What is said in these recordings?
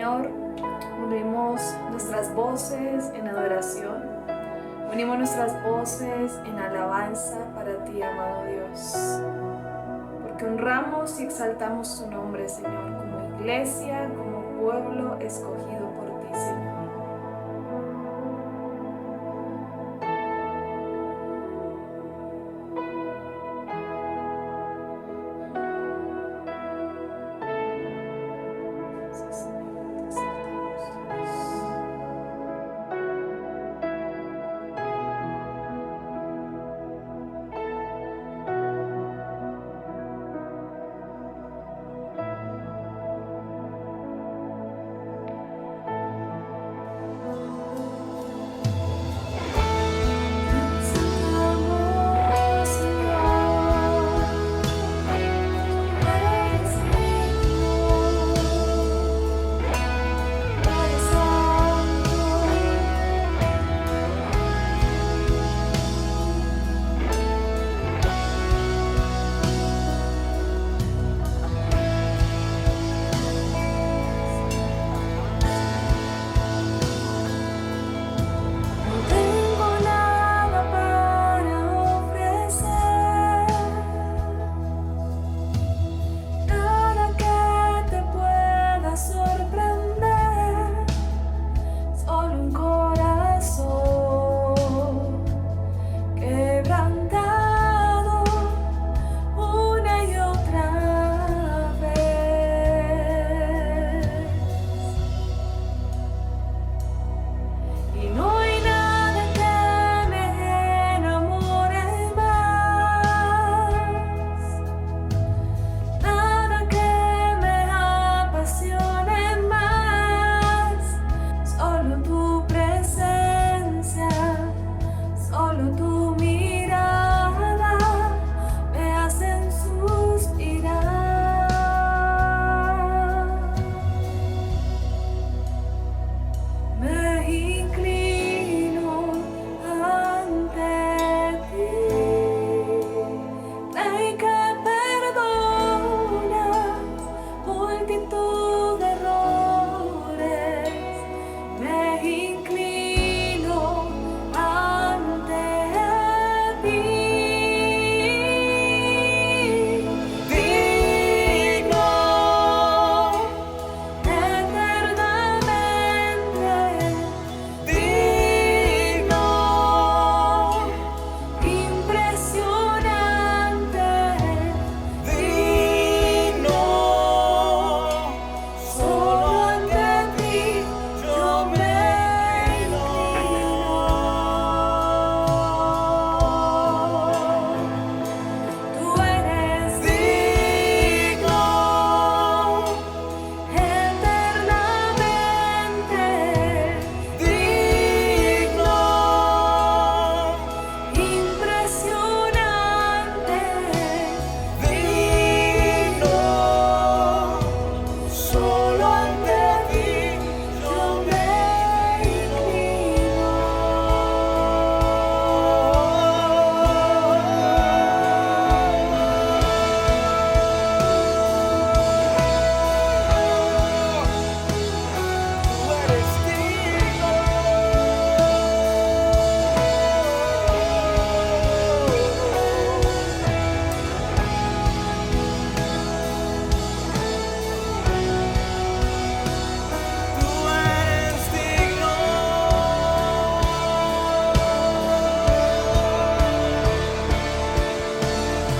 Señor, unimos nuestras voces en adoración, unimos nuestras voces en alabanza para ti, amado Dios, porque honramos y exaltamos tu nombre, Señor, como iglesia, como pueblo escogido por ti, Señor.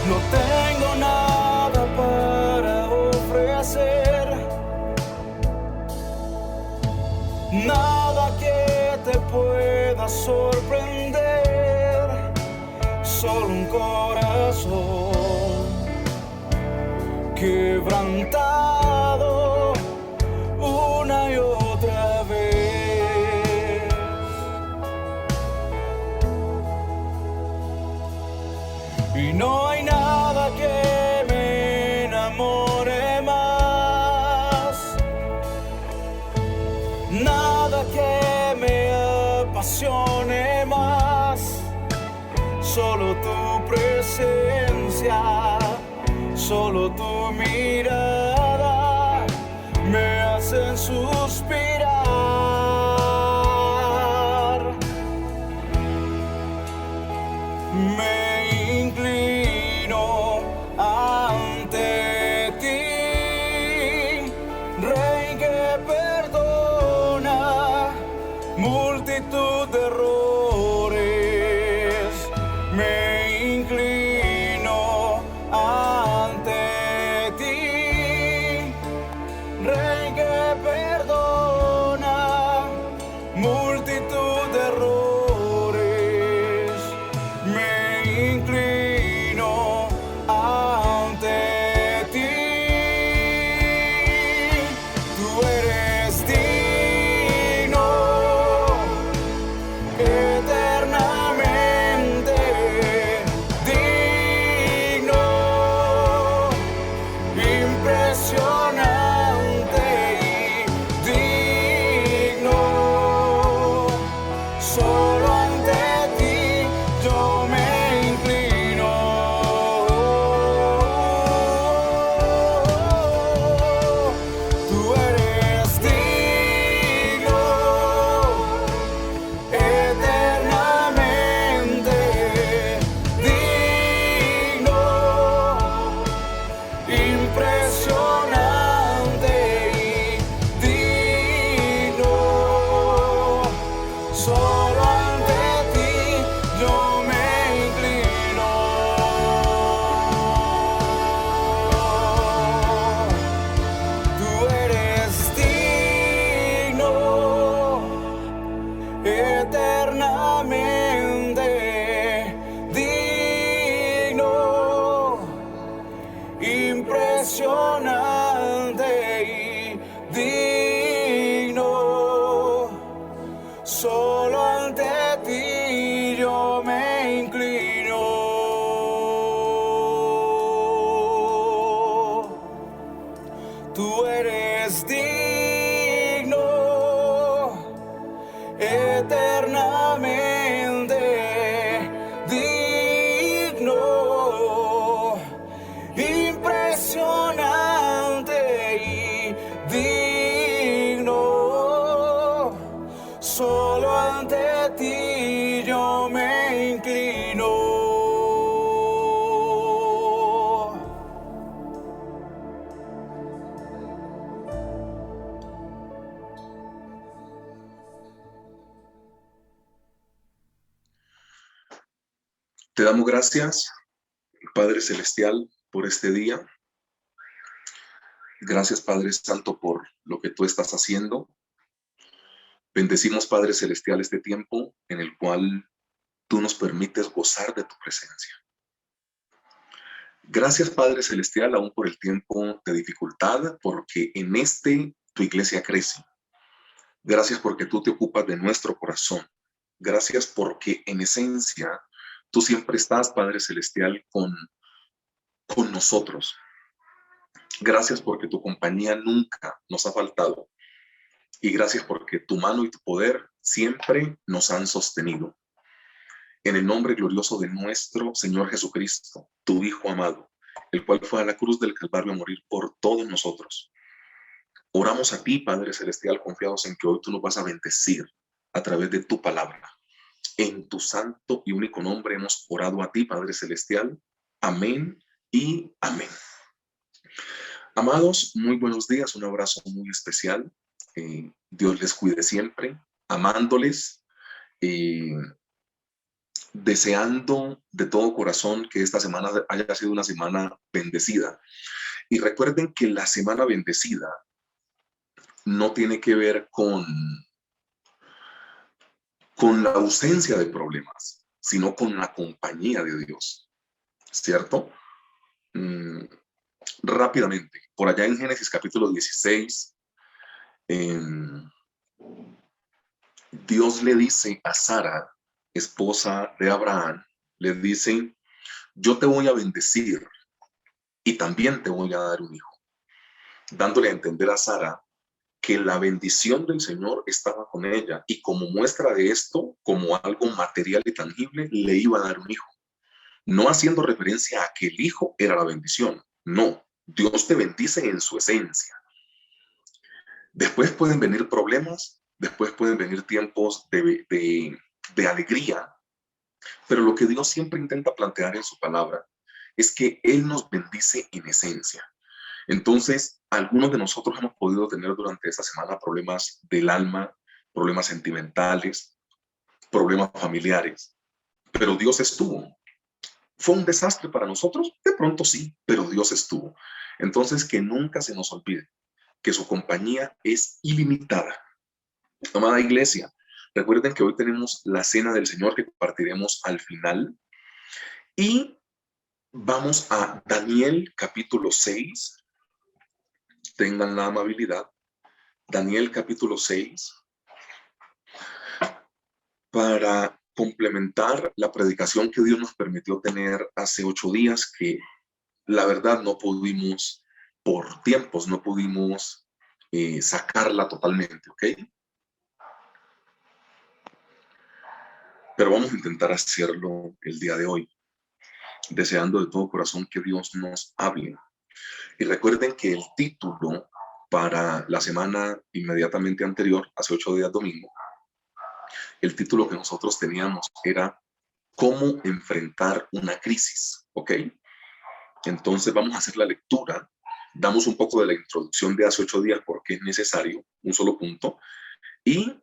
No tengo nada para ofrecer, nada que te pueda sorprender, solo un corazón quebrantado una y otra vez. Y no hay nada que me enamore más, nada que me apasione más, solo tu presencia, solo tu mirada me hacen suspirar. multitud de errores, me inclino ante ti, Rey que perdona multitud de errores, me inclino ante ti. Tú eres digno, eternamente digno, impresionante y digno. Solo ante ti yo me inclino. Tú eres digno, eternamente digno, impresionante y digno. Solo ante ti yo me inclino. Tú eres digno, eternamente digno, impresionante y digno. Solo ante ti yo me inclino. Tú eres digno, eternamente digno, impresionante y digno. Solo ante ti yo me inclino. Te damos gracias, Padre Celestial, por este día. Gracias, Padre Santo, por lo que tú estás haciendo. Bendecimos, Padre Celestial, este tiempo en el cual tú nos permites gozar de tu presencia. Gracias, Padre Celestial, aún por el tiempo de dificultad, porque en tu iglesia crece. Gracias porque tú te ocupas de nuestro corazón. Gracias porque en esencia tú siempre estás, Padre Celestial, con nosotros. Gracias porque tu compañía nunca nos ha faltado. Y gracias porque tu mano y tu poder siempre nos han sostenido. En el nombre glorioso de nuestro Señor Jesucristo, tu Hijo amado, el cual fue a la cruz del Calvario a morir por todos nosotros. Oramos a ti, Padre Celestial, confiados en que hoy tú nos vas a bendecir a través de tu palabra. En tu santo y único nombre hemos orado a ti, Padre Celestial. Amén y amén. Amados, muy buenos días, un abrazo muy especial. Dios les cuide siempre, amándoles, deseando de todo corazón que esta semana haya sido una semana bendecida. Y recuerden que la semana bendecida no tiene que ver con la ausencia de problemas, sino con la compañía de Dios, ¿cierto? Rápidamente, por allá en Génesis capítulo 16, Dios le dice a Sara, esposa de Abraham, le dice, yo te voy a bendecir y también te voy a dar un hijo, dándole a entender a Sara que la bendición del Señor estaba con ella y como muestra de esto, como algo material y tangible, le iba a dar un hijo. No haciendo referencia a que el hijo era la bendición, no, Dios te bendice en su esencia. Después pueden venir problemas, después pueden venir tiempos de alegría, pero lo que Dios siempre intenta plantear en su palabra es que Él nos bendice en esencia. Entonces, algunos de nosotros hemos podido tener durante esta semana problemas del alma, problemas sentimentales, problemas familiares, pero Dios estuvo. ¿Fue un desastre para nosotros? De pronto sí, pero Dios estuvo. Entonces, que nunca se nos olvide que su compañía es ilimitada. Amada iglesia, recuerden que hoy tenemos la cena del Señor que compartiremos al final. Y vamos a Daniel capítulo 6. Tengan la amabilidad. Daniel capítulo 6. Para complementar la predicación que Dios nos permitió tener hace 8 días, que la verdad no pudimos, por tiempos, no pudimos sacarla totalmente, ¿ok? Pero vamos a intentar hacerlo el día de hoy, deseando de todo corazón que Dios nos hable. Y recuerden que el título para la semana inmediatamente anterior, hace 8 días domingo, el título que nosotros teníamos era ¿Cómo enfrentar una crisis? ¿Ok? Entonces vamos a hacer la lectura, damos un poco de la introducción de hace 8 días porque es necesario, un solo punto, y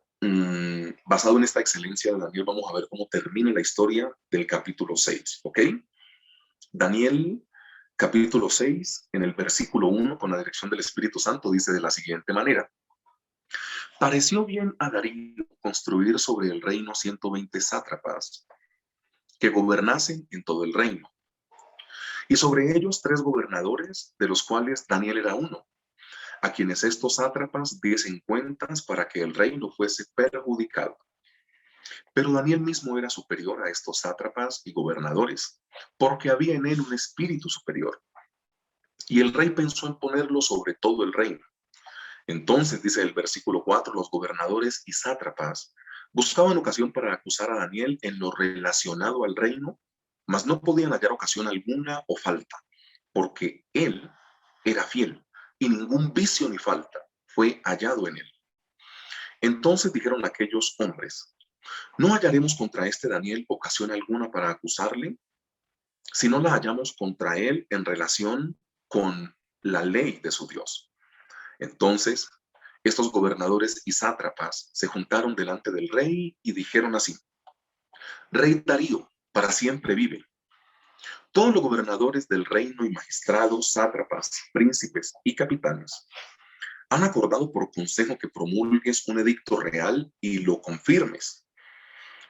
basado en esta excelencia de Daniel, vamos a ver cómo termina la historia del capítulo 6, ¿ok? Daniel, capítulo 6, en el versículo 1, con la dirección del Espíritu Santo, dice de la siguiente manera: pareció bien a Darío construir sobre el reino 120 sátrapas que gobernasen en todo el reino, y sobre ellos 3 gobernadores, de los cuales Daniel era uno, a quienes estos sátrapas diesen cuentas para que el reino fuese perjudicado. Pero Daniel mismo era superior a estos sátrapas y gobernadores, porque había en él un espíritu superior. Y el rey pensó en ponerlo sobre todo el reino. Entonces, dice el versículo 4, los gobernadores y sátrapas buscaban ocasión para acusar a Daniel en lo relacionado al reino, mas no podían hallar ocasión alguna o falta, porque él era fiel y ningún vicio ni falta fue hallado en él. Entonces dijeron aquellos hombres: ¿no hallaremos contra este Daniel ocasión alguna para acusarle? Si no la hallamos contra él en relación con la ley de su Dios. Entonces, estos gobernadores y sátrapas se juntaron delante del rey y dijeron así: Rey Darío, para siempre vive. Todos los gobernadores del reino y magistrados, sátrapas, príncipes y capitanes han acordado por consejo que promulgues un edicto real y lo confirmes,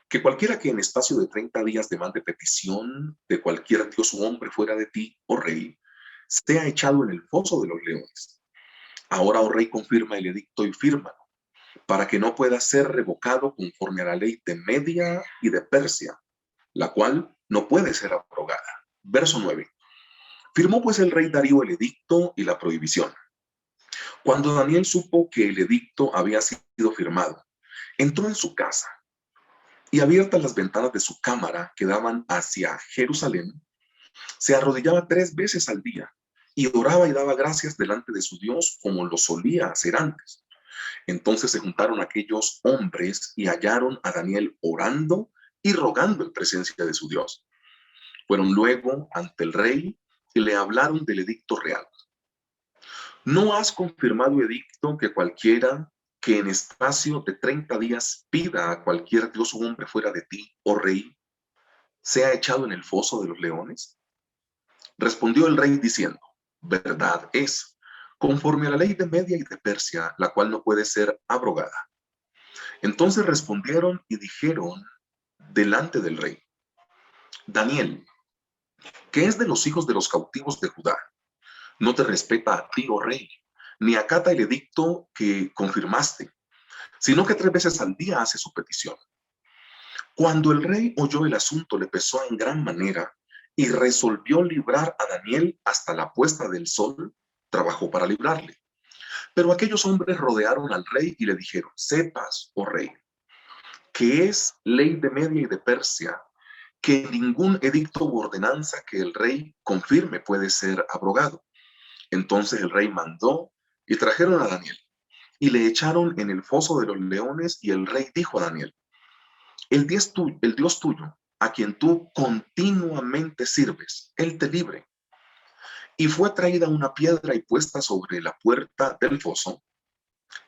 que cualquiera que en espacio de 30 días demande petición de cualquier dios u hombre fuera de ti, oh rey, sea echado en el foso de los leones. Ahora, oh rey, confirma el edicto y fírmalo, para que no pueda ser revocado conforme a la ley de Media y de Persia, la cual no puede ser abrogada. Verso 9. Firmó pues el rey Darío el edicto y la prohibición. Cuando Daniel supo que el edicto había sido firmado, entró en su casa y, abiertas las ventanas de su cámara que daban hacia Jerusalén, se arrodillaba 3 veces al día y oraba y daba gracias delante de su Dios como lo solía hacer antes. Entonces se juntaron aquellos hombres y hallaron a Daniel orando y rogando en presencia de su Dios. Fueron luego ante el rey y le hablaron del edicto real. ¿No has confirmado edicto que cualquiera que en espacio de 30 días pida a cualquier dios o hombre fuera de ti, oh rey, sea echado en el foso de los leones? Respondió el rey diciendo: verdad es, conforme a la ley de Media y de Persia, la cual no puede ser abrogada. Entonces respondieron y dijeron delante del rey: Daniel, que es de los hijos de los cautivos de Judá, no te respeta a ti, oh rey, ni acata el edicto que confirmaste, sino que 3 veces al día hace su petición. Cuando el rey oyó el asunto, le pesó en gran manera y resolvió librar a Daniel hasta la puesta del sol. Trabajó para librarle. Pero aquellos hombres rodearon al rey y le dijeron: sepas, oh rey, que es ley de Media y de Persia, que ningún edicto u ordenanza que el rey confirme puede ser abrogado. Entonces el rey mandó y trajeron a Daniel y le echaron en el foso de los leones, y el rey dijo a Daniel: el Dios tuyo, a quien tú continuamente sirves, él te libre. Y fue traída una piedra y puesta sobre la puerta del foso,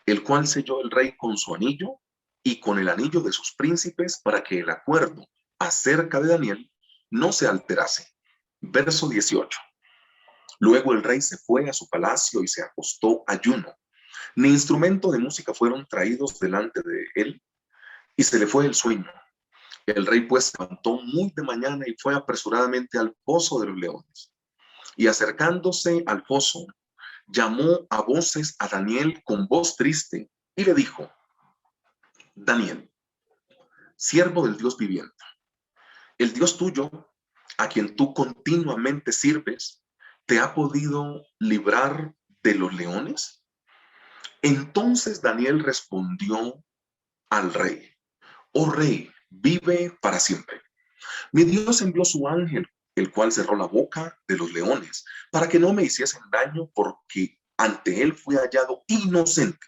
el cual selló el rey con su anillo y con el anillo de sus príncipes para que el acuerdo acerca de Daniel no se alterase. Verso 18. Luego el rey se fue a su palacio y se acostó ayuno. Ni instrumento de música fueron traídos delante de él y se le fue el sueño. El rey pues se levantó muy de mañana y fue apresuradamente al foso de los leones. Y acercándose al foso, llamó a voces a Daniel con voz triste y le dijo: Daniel, siervo del Dios viviente, el Dios tuyo, a quien tú continuamente sirves, ¿te ha podido librar de los leones? Entonces Daniel respondió al rey: Oh rey, vive para siempre. Mi Dios envió su ángel, el cual cerró la boca de los leones, para que no me hiciesen daño, porque ante él fui hallado inocente.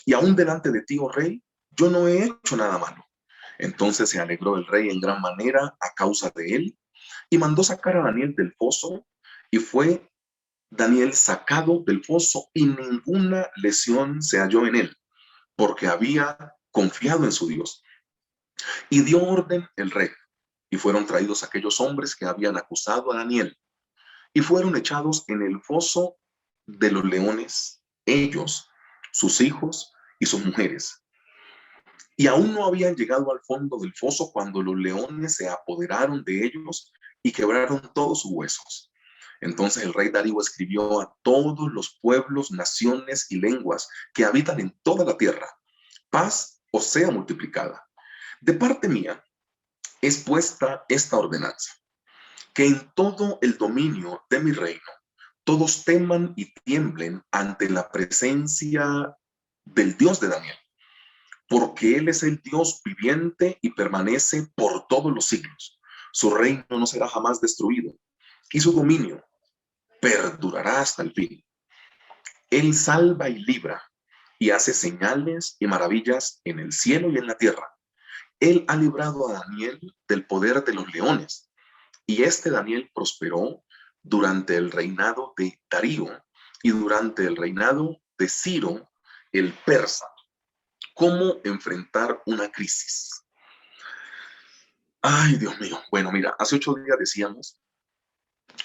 Y aún delante de ti, oh rey, yo no he hecho nada malo. Entonces se alegró el rey en gran manera a causa de él, y mandó sacar a Daniel del foso, y fue Daniel sacado del foso, y ninguna lesión se halló en él, porque había confiado en su Dios. Y dio orden el rey, y fueron traídos aquellos hombres que habían acusado a Daniel, y fueron echados en el foso de los leones, ellos, sus hijos y sus mujeres. Y aún no habían llegado al fondo del foso cuando los leones se apoderaron de ellos y quebraron todos sus huesos. Entonces el rey Darío escribió a todos los pueblos, naciones y lenguas que habitan en toda la tierra: paz os sea multiplicada. De parte mía es puesta esta ordenanza, que en todo el dominio de mi reino todos teman y tiemblen ante la presencia del Dios de Daniel, porque Él es el Dios viviente y permanece por todos los siglos. Su reino no será jamás destruido, y su dominio perdurará hasta el fin. Él salva y libra, y hace señales y maravillas en el cielo y en la tierra. Él ha librado a Daniel del poder de los leones, y este Daniel prosperó durante el reinado de Darío y durante el reinado de Ciro el persa. ¿Cómo enfrentar una crisis? Ay, Dios mío. Bueno, mira, hace 8 días decíamos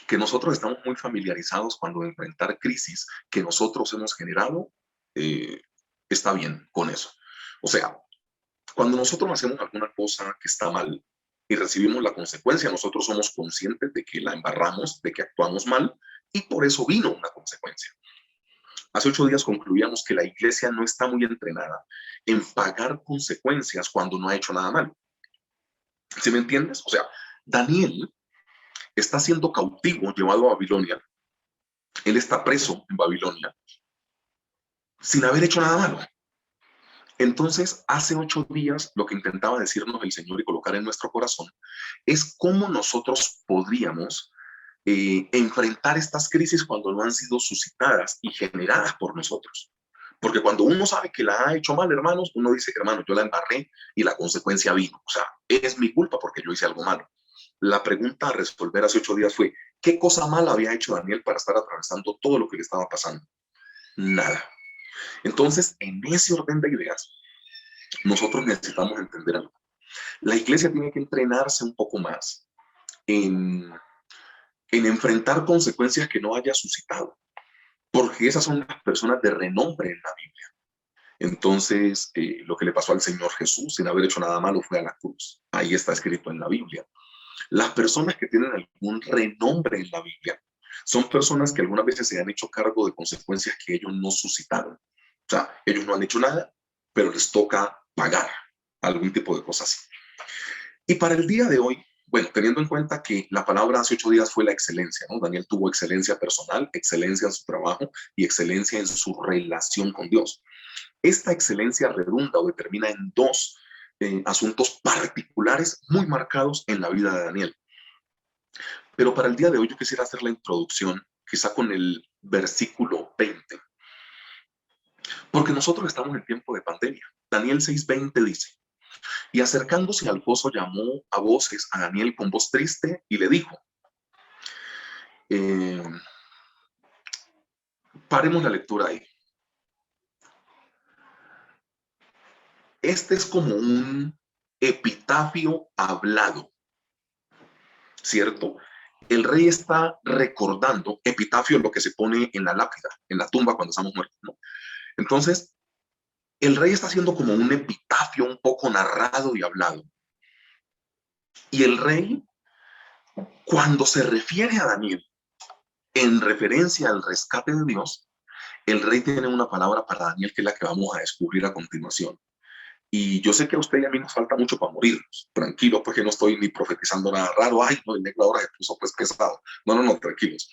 que nosotros estamos muy familiarizados cuando enfrentar crisis que nosotros hemos generado, eh, está bien con eso. O sea, cuando nosotros hacemos alguna cosa que está mal y recibimos la consecuencia, nosotros somos conscientes de que la embarramos, de que actuamos mal, y por eso vino una consecuencia. Hace 8 días concluíamos que la iglesia no está muy entrenada en pagar consecuencias cuando no ha hecho nada mal. ¿Sí me entiendes? O sea, Daniel está siendo cautivo, llevado a Babilonia. Él está preso en Babilonia sin haber hecho nada malo. Entonces, hace 8 días, lo que intentaba decirnos el Señor y colocar en nuestro corazón es cómo nosotros podríamos enfrentar estas crisis cuando no han sido suscitadas y generadas por nosotros. Porque cuando uno sabe que la ha hecho mal, hermanos, uno dice: hermano, yo la embarré y la consecuencia vino. O sea, es mi culpa porque yo hice algo malo. La pregunta a resolver hace 8 días fue: ¿qué cosa mala había hecho Daniel para estar atravesando todo lo que le estaba pasando? Nada. Entonces, en ese orden de ideas, nosotros necesitamos entender algo. La iglesia tiene que entrenarse un poco más en enfrentar consecuencias que no haya suscitado, porque esas son las personas de renombre en la Biblia. Entonces, lo que le pasó al Señor Jesús sin haber hecho nada malo fue a la cruz. Ahí está escrito en la Biblia. Las personas que tienen algún renombre en la Biblia son personas que algunas veces se han hecho cargo de consecuencias que ellos no suscitaron. O sea, ellos no han hecho nada, pero les toca pagar algún tipo de cosas así. Y para el día de hoy, bueno, teniendo en cuenta que la palabra hace 8 días fue la excelencia, ¿no? Daniel tuvo excelencia personal, excelencia en su trabajo y excelencia en su relación con Dios. Esta excelencia redunda o determina en dos asuntos particulares muy marcados en la vida de Daniel. Pero para el día de hoy yo quisiera hacer la introducción, quizá con el versículo 20, porque nosotros estamos en tiempo de pandemia. Daniel 6:20 dice: y acercándose al foso llamó a voces a Daniel con voz triste y le dijo, paremos la lectura ahí. este es como un epitafio hablado, ¿cierto? El rey está recordando, epitafio es lo que se pone en la lápida, en la tumba cuando estamos muertos, ¿no? Entonces, el rey está haciendo como un epitafio un poco narrado y hablado. Y el rey, cuando se refiere a Daniel, en referencia al rescate de Dios, el rey tiene una palabra para Daniel que es la que vamos a descubrir a continuación. Y yo sé que a usted y a mí nos falta mucho para morirnos. Tranquilo, pues que no estoy ni profetizando nada raro. Ay, no, el negro ahora se puso pues pesado. No, no, no, tranquilos.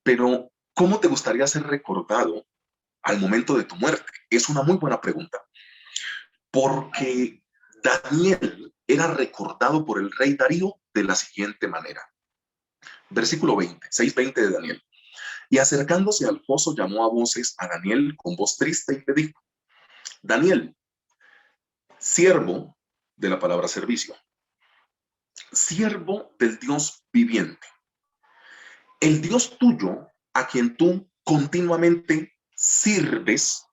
Pero, ¿cómo te gustaría ser recordado al momento de tu muerte? Es una muy buena pregunta. Porque Daniel era recordado por el rey Darío de la siguiente manera. Versículo 20, 6:20 de Daniel. Y acercándose al foso llamó a voces a Daniel con voz triste y le dijo: Daniel, siervo de la palabra servicio, siervo del Dios viviente, el Dios tuyo a quien tú continuamente sirves,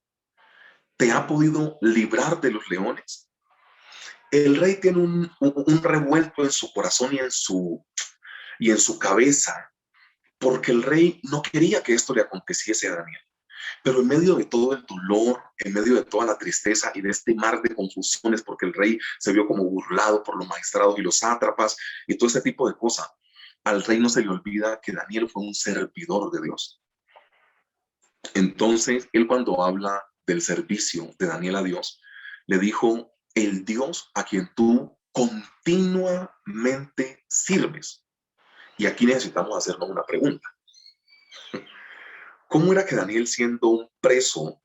¿te ha podido librar de los leones? El rey tiene un revuelto en su corazón y en su cabeza, porque el rey no quería que esto le aconteciese a Daniel. Pero en medio de todo el dolor, en medio de toda la tristeza y de este mar de confusiones, porque el rey se vio como burlado por los magistrados y los sátrapas y todo ese tipo de cosas, al rey no se le olvida que Daniel fue un servidor de Dios. Entonces, él cuando habla del servicio de Daniel a Dios, le dijo: el Dios a quien tú continuamente sirves. Y aquí necesitamos hacernos una pregunta. ¿Cómo era que Daniel, siendo un preso,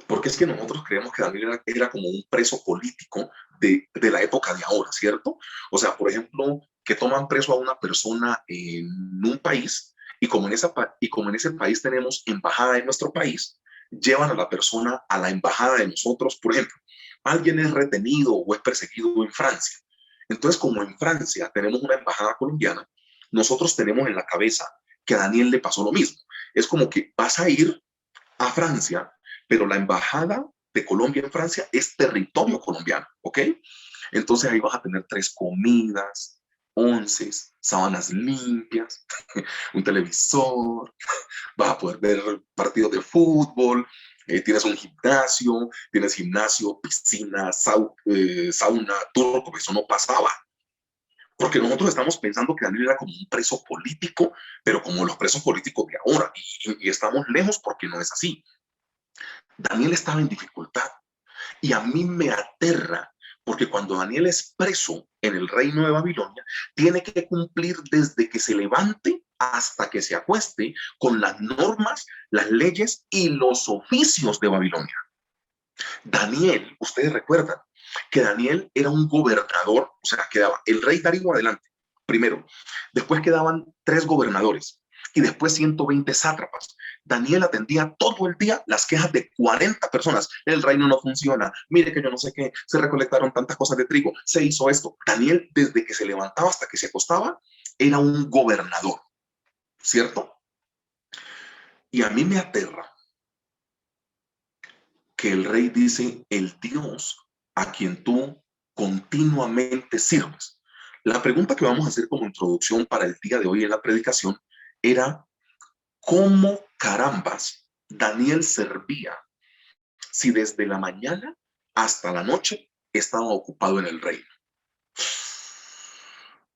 porque es que nosotros creemos que Daniel era como un preso político de la época de ahora, ¿cierto? O sea, por ejemplo, que toman preso a una persona en un país y como en ese país tenemos embajada en nuestro país, llevan a la persona a la embajada de nosotros. Por ejemplo, alguien es retenido o es perseguido en Francia. Entonces, como en Francia tenemos una embajada colombiana, nosotros tenemos en la cabeza que a Daniel le pasó lo mismo. Es como que vas a ir a Francia, pero la embajada de Colombia en Francia es territorio colombiano, ¿ok? Entonces ahí vas a tener 3 comidas, onces, sábanas limpias, un televisor, vas a poder ver partidos de fútbol, tienes un gimnasio, piscina, sauna, turco, eso no pasaba. Porque nosotros estamos pensando que Daniel era como un preso político, pero como los presos políticos de ahora, y estamos lejos porque no es así. Daniel estaba en dificultad y a mí me aterra porque cuando Daniel es preso en el reino de Babilonia, tiene que cumplir desde que se levante hasta que se acueste con las normas, las leyes y los oficios de Babilonia. Daniel, ustedes recuerdan que Daniel era un gobernador, o sea, quedaba el rey Darío adelante, primero, después quedaban 3 gobernadores y después 120 sátrapas. Daniel atendía todo el día las quejas de 40 personas. El reino no funciona, mire que yo no sé qué, se recolectaron tantas cosas de trigo, se hizo esto. Daniel, desde que se levantaba hasta que se acostaba, era un gobernador, ¿cierto? Y a mí me aterra que el rey dice: el Dios a quien tú continuamente sirves. La pregunta que vamos a hacer como introducción para el día de hoy en la predicación era: ¿cómo carambas Daniel servía si desde la mañana hasta la noche estaba ocupado en el reino?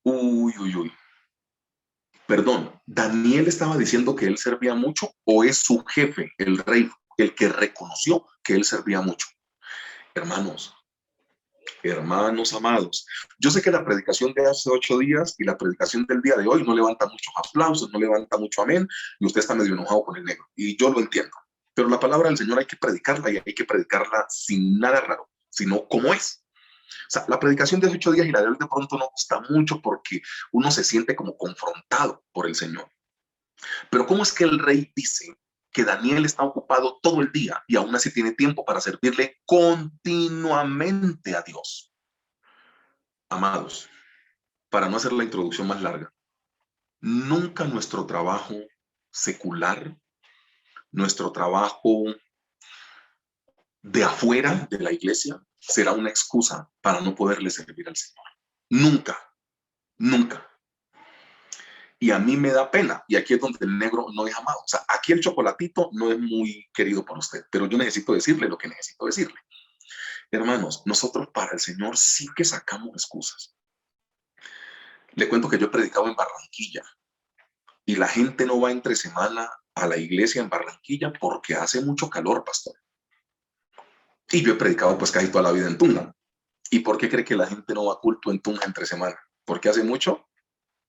Uy, uy, uy. Perdón, ¿Daniel estaba diciendo que él servía mucho o es su jefe, el rey, el que reconoció que él servía mucho? Hermanos, hermanos amados, yo sé que la predicación de hace 8 días y la predicación del día de hoy no levanta muchos aplausos, no levanta mucho amén, y usted está medio enojado con el negro, y yo lo entiendo, pero la palabra del Señor hay que predicarla, y hay que predicarla sin nada raro, sino como es. O sea, la predicación de hace 8 días y la de hoy de pronto no gusta mucho porque uno se siente como confrontado por el Señor. Pero ¿cómo es que el rey dice que Daniel está ocupado todo el día y aún así tiene tiempo para servirle continuamente a Dios? Amados, para no hacer la introducción más larga, nunca nuestro trabajo secular, nuestro trabajo de afuera de la iglesia, será una excusa para no poderle servir al Señor. Nunca, nunca. Y a mí me da pena, y aquí es donde el negro no es amado. O sea, aquí el chocolatito no es muy querido por usted, pero yo necesito decirle lo que necesito decirle. Hermanos, nosotros para el Señor sí que sacamos excusas. Le cuento que yo he predicado en Barranquilla, y la gente no va entre semana a la iglesia en Barranquilla porque hace mucho calor, pastor. Y yo he predicado pues casi toda la vida en Tunja. ¿Y por qué cree que la gente no va a culto en Tunja entre semana? Porque hace mucho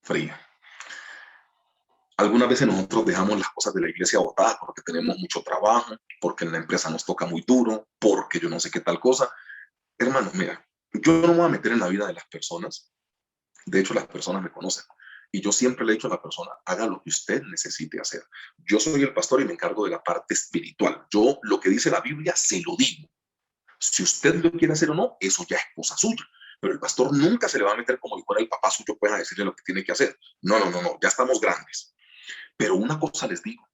frío. Algunas veces nosotros dejamos las cosas de la iglesia botadas porque tenemos mucho trabajo, porque en la empresa nos toca muy duro, porque yo no sé qué tal cosa. Hermanos, mira, yo no me voy a meter en la vida de las personas. De hecho, las personas me conocen. Y yo siempre le he dicho a la persona, haga lo que usted necesite hacer. Yo soy el pastor y me encargo de la parte espiritual. Yo lo que dice la Biblia se lo digo. Si usted lo quiere hacer o no, eso ya es cosa suya. Pero el pastor nunca se le va a meter como si fuera el papá suyo, pues a decirle lo que tiene que hacer. No, no, no, no, ya estamos grandes. Pero una cosa les digo,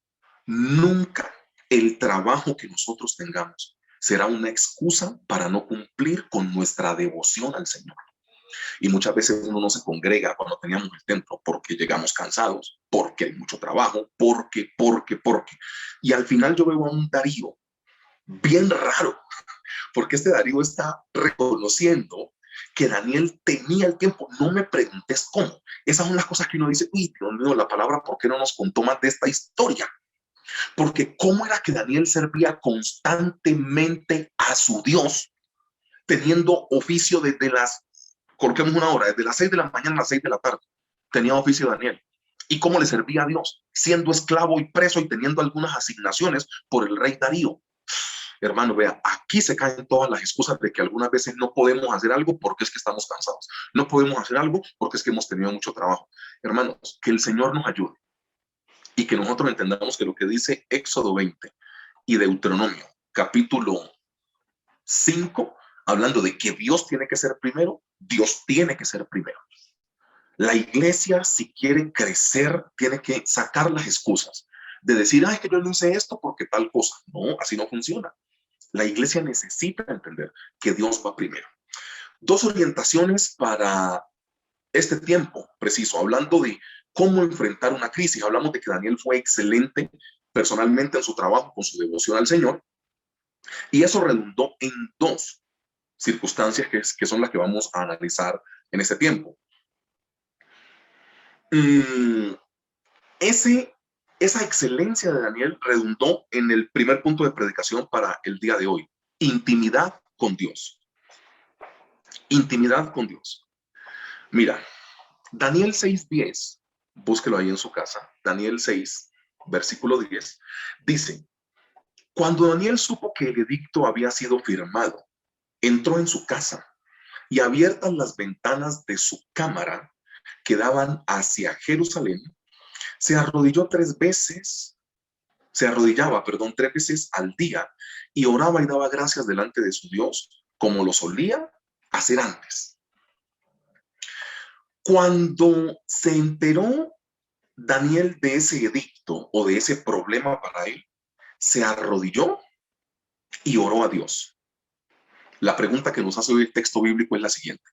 nunca el trabajo que nosotros tengamos será una excusa para no cumplir con nuestra devoción al Señor. Y muchas veces uno no se congrega cuando teníamos el templo porque llegamos cansados, porque hay mucho trabajo, porque. Y al final yo veo a un Darío bien raro, porque este Darío está reconociendo que Daniel tenía el tiempo. No me preguntes cómo. Esas son las cosas que uno dice, uy, Dios mío, la palabra, ¿por qué no nos contó más de esta historia? Porque cómo era que Daniel servía constantemente a su Dios, teniendo oficio desde coloquemos una hora, desde las 6 de la mañana a las 6 de la tarde, tenía oficio Daniel. ¿Y cómo le servía a Dios? Siendo esclavo y preso y teniendo algunas asignaciones por el rey Darío. Hermano, vea, aquí se caen todas las excusas de que algunas veces no podemos hacer algo porque es que estamos cansados. No podemos hacer algo porque es que hemos tenido mucho trabajo. Hermanos, que el Señor nos ayude y que nosotros entendamos que lo que dice Éxodo 20 y Deuteronomio, capítulo 5, hablando de que Dios tiene que ser primero, Dios tiene que ser primero. La iglesia, si quiere crecer, tiene que sacar las excusas de decir, ay, que yo no hice esto porque tal cosa. No, así no funciona. La iglesia necesita entender que Dios va primero. Dos orientaciones para este tiempo preciso, hablando de cómo enfrentar una crisis. Hablamos de que Daniel fue excelente personalmente en su trabajo con su devoción al Señor, y eso redundó en dos circunstancias que son las que vamos a analizar en este tiempo. Esa excelencia de Daniel redundó en el primer punto de predicación para el día de hoy: intimidad con Dios. Intimidad con Dios. Mira, Daniel 6:10, búsquelo ahí en su casa. Daniel 6, versículo 10, dice: cuando Daniel supo que el edicto había sido firmado, entró en su casa y, abiertas las ventanas de su cámara que daban hacia Jerusalén, se arrodillaba 3 veces al día y oraba y daba gracias delante de su Dios, como lo solía hacer antes. Cuando se enteró Daniel de ese edicto o de ese problema para él, se arrodilló y oró a Dios. La pregunta que nos hace hoy el texto bíblico es la siguiente: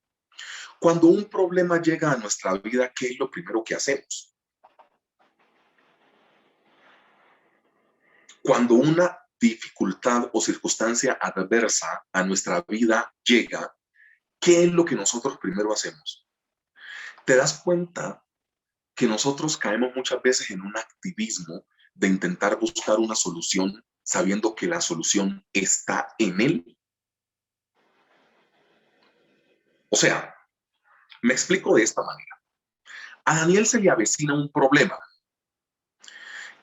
cuando un problema llega a nuestra vida, ¿qué es lo primero que hacemos? Cuando una dificultad o circunstancia adversa a nuestra vida llega, ¿qué es lo que nosotros primero hacemos? ¿Te das cuenta que nosotros caemos muchas veces en un activismo de intentar buscar una solución sabiendo que la solución está en Él? O sea, me explico de esta manera. A Daniel se le avecina un problema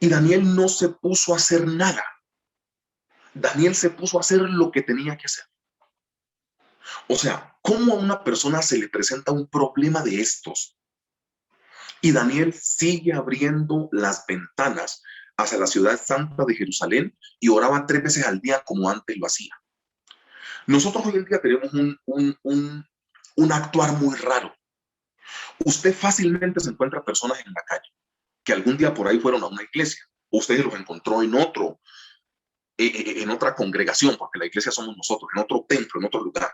y Daniel no se puso a hacer nada. Daniel se puso a hacer lo que tenía que hacer. O sea, ¿cómo a una persona se le presenta un problema de estos? Y Daniel sigue abriendo las ventanas hacia la ciudad santa de Jerusalén y oraba 3 veces al día como antes lo hacía. Nosotros hoy en día tenemos un actuar muy raro. Usted fácilmente se encuentra personas en la calle que algún día por ahí fueron a una iglesia, o usted los encontró en otro en otra congregación, porque la iglesia somos nosotros, en otro templo, en otro lugar.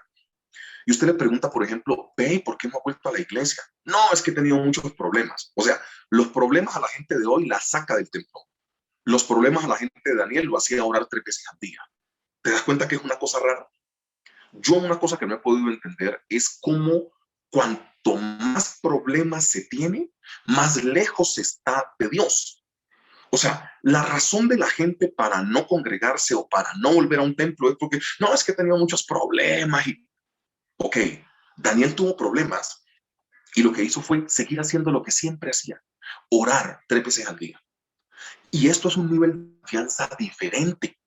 Y usted le pregunta, por ejemplo, ve, ¿por qué no ha vuelto a la iglesia? No, es que he tenido muchos problemas. O sea, los problemas a la gente de hoy la saca del templo. Los problemas a la gente de Daniel lo hacía orar 3 veces al día. ¿Te das cuenta que es una cosa rara? Yo una cosa que no he podido entender es cómo cuanto más problemas se tiene, más lejos se está de Dios. O sea, la razón de la gente para no congregarse o para no volver a un templo es porque, no, es que he tenido muchos problemas. Ok, Daniel tuvo problemas y lo que hizo fue seguir haciendo lo que siempre hacía, orar 3 veces al día. Y esto es un nivel de confianza diferente,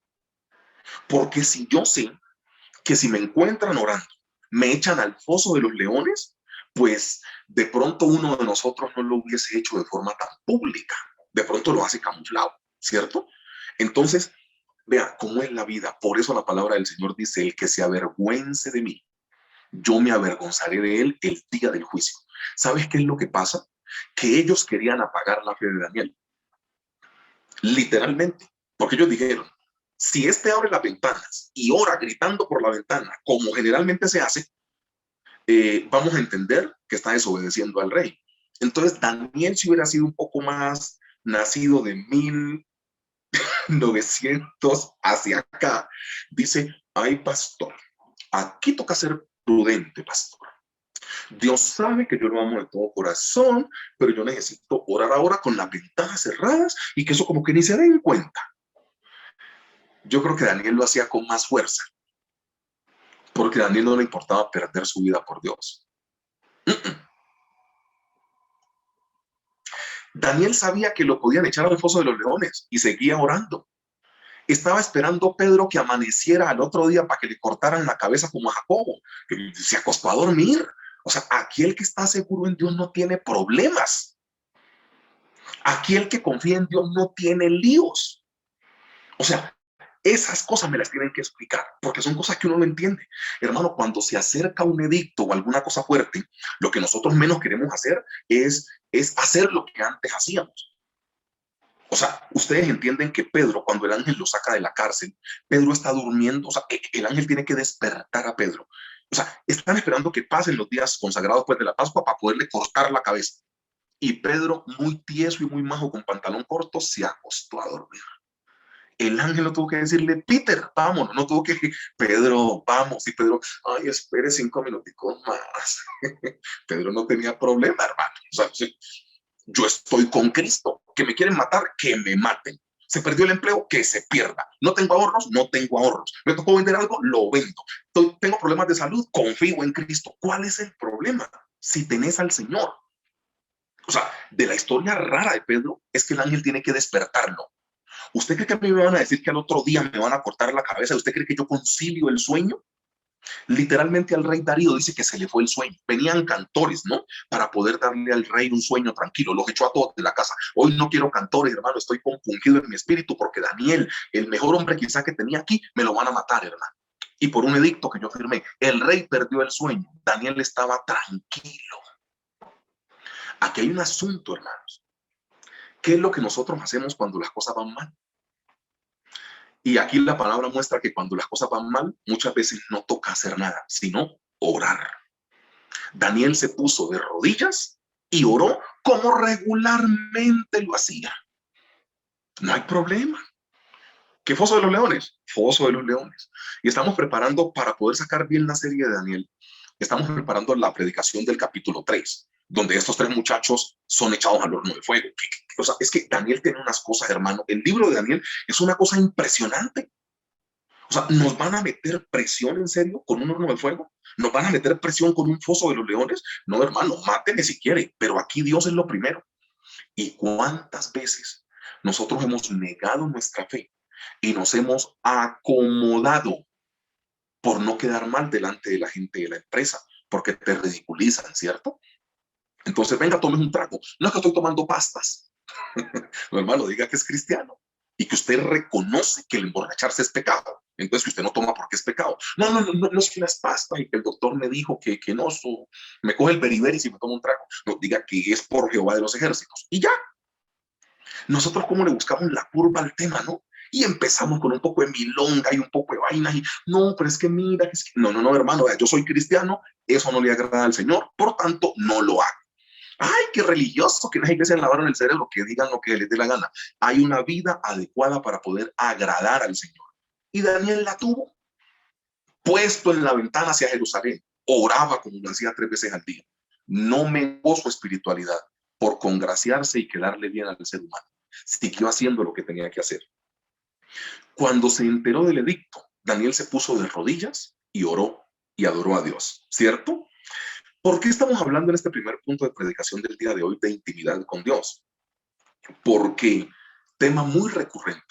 porque si yo sé que si me encuentran orando, me echan al foso de los leones, pues de pronto uno de nosotros no lo hubiese hecho de forma tan pública, de pronto lo hace camuflado, ¿cierto? Entonces, vea cómo es la vida. Por eso la palabra del Señor dice, el que se avergüence de mí, yo me avergonzaré de él el día del juicio. ¿Sabes qué es lo que pasa? Que ellos querían apagar la fe de Daniel. Literalmente. Porque ellos dijeron, si este abre las ventanas y ora gritando por la ventana, como generalmente se hace, vamos a entender que está desobedeciendo al rey. Entonces, Daniel, si hubiera sido un poco más nacido de 1900 hacia acá, dice, ay, pastor, aquí toca ser prudente, pastor. Dios sabe que yo lo amo de todo corazón, pero yo necesito orar ahora con las ventanas cerradas y que eso como que ni se den cuenta. Yo creo que Daniel lo hacía con más fuerza, porque a Daniel no le importaba perder su vida por Dios. Daniel sabía que lo podían echar al foso de los leones y seguía orando. Estaba esperando Pedro que amaneciera al otro día para que le cortaran la cabeza como a Jacobo, que se acostó a dormir. O sea, aquí el que está seguro en Dios no tiene problemas. Aquí el que confía en Dios no tiene líos. O sea, esas cosas me las tienen que explicar, porque son cosas que uno no entiende. Hermano, cuando se acerca un edicto o alguna cosa fuerte, lo que nosotros menos queremos hacer es hacer lo que antes hacíamos. O sea, ustedes entienden que Pedro, cuando el ángel lo saca de la cárcel, Pedro está durmiendo, o sea, el ángel tiene que despertar a Pedro. O sea, están esperando que pasen los días consagrados después de la Pascua para poderle cortar la cabeza. Y Pedro, muy tieso y muy majo, con pantalón corto, se acostó a dormir. El ángel no tuvo que decirle, Peter, vámonos, no tuvo que decir, Pedro, vamos. Y Pedro, ay, espere 5 minuticos más. Pedro no tenía problema, hermano. O sea, yo estoy con Cristo. Que me quieren matar, que me maten. Se perdió el empleo, que se pierda. No tengo ahorros, no tengo ahorros. Me tocó vender algo, lo vendo. Tengo problemas de salud, confío en Cristo. ¿Cuál es el problema? Si tenés al Señor. O sea, de la historia rara de Pedro es que el ángel tiene que despertarlo. ¿Usted cree que a mí me van a decir que al otro día me van a cortar la cabeza? ¿Usted cree que yo concilio el sueño? Literalmente al rey Darío dice que se le fue el sueño. Venían cantores, ¿no? Para poder darle al rey un sueño tranquilo. Los echó a todos de la casa. Hoy no quiero cantores, hermano. Estoy compungido en mi espíritu porque Daniel, el mejor hombre quizá que tenía aquí, me lo van a matar, hermano. Y por un edicto que yo firmé, el rey perdió el sueño. Daniel estaba tranquilo. Aquí hay un asunto, hermanos. ¿Qué es lo que nosotros hacemos cuando las cosas van mal? Y aquí la palabra muestra que cuando las cosas van mal, muchas veces no toca hacer nada, sino orar. Daniel se puso de rodillas y oró como regularmente lo hacía. No hay problema. ¿Qué foso de los leones? Foso de los leones. Y estamos preparando para poder sacar bien la serie de Daniel. Estamos preparando la predicación del capítulo 3, donde estos 3 muchachos son echados al horno de fuego. O sea, es que Daniel tiene unas cosas, hermano. El libro de Daniel es una cosa impresionante. O sea, ¿nos van a meter presión en serio con un horno de fuego? ¿Nos van a meter presión con un foso de los leones? No, hermano, mátenme si quiere, pero aquí Dios es lo primero. ¿Y cuántas veces nosotros hemos negado nuestra fe y nos hemos acomodado por no quedar mal delante de la gente de la empresa? Porque te ridiculizan, ¿cierto? Entonces, venga, tomes un trago. No es que estoy tomando pastas. No, hermano, diga que es cristiano y que usted reconoce que el emborracharse es pecado. Entonces, que usted no toma porque es pecado. No es que las pastas y que el doctor me dijo que no, me coge el beriberi si me tomo un trago. No, diga que es por Jehová de los ejércitos. Y ya. Nosotros, ¿cómo le buscamos la curva al tema, no? Y empezamos con un poco de milonga y un poco de vainas y no, pero es que mira, es que no, hermano, yo soy cristiano, eso no le agrada al Señor, por tanto, no lo hago. Ay, qué religioso, que en las iglesias lavaron el cerebro, que digan lo que les dé la gana. Hay una vida adecuada para poder agradar al Señor. Y Daniel la tuvo, puesto en la ventana hacia Jerusalén. Oraba como lo hacía 3 veces al día. No negó su espiritualidad por congraciarse y quedarle bien al ser humano. Siguió haciendo lo que tenía que hacer. Cuando se enteró del edicto, Daniel se puso de rodillas y oró y adoró a Dios, ¿cierto? ¿Por qué estamos hablando en este primer punto de predicación del día de hoy de intimidad con Dios? Porque tema muy recurrente.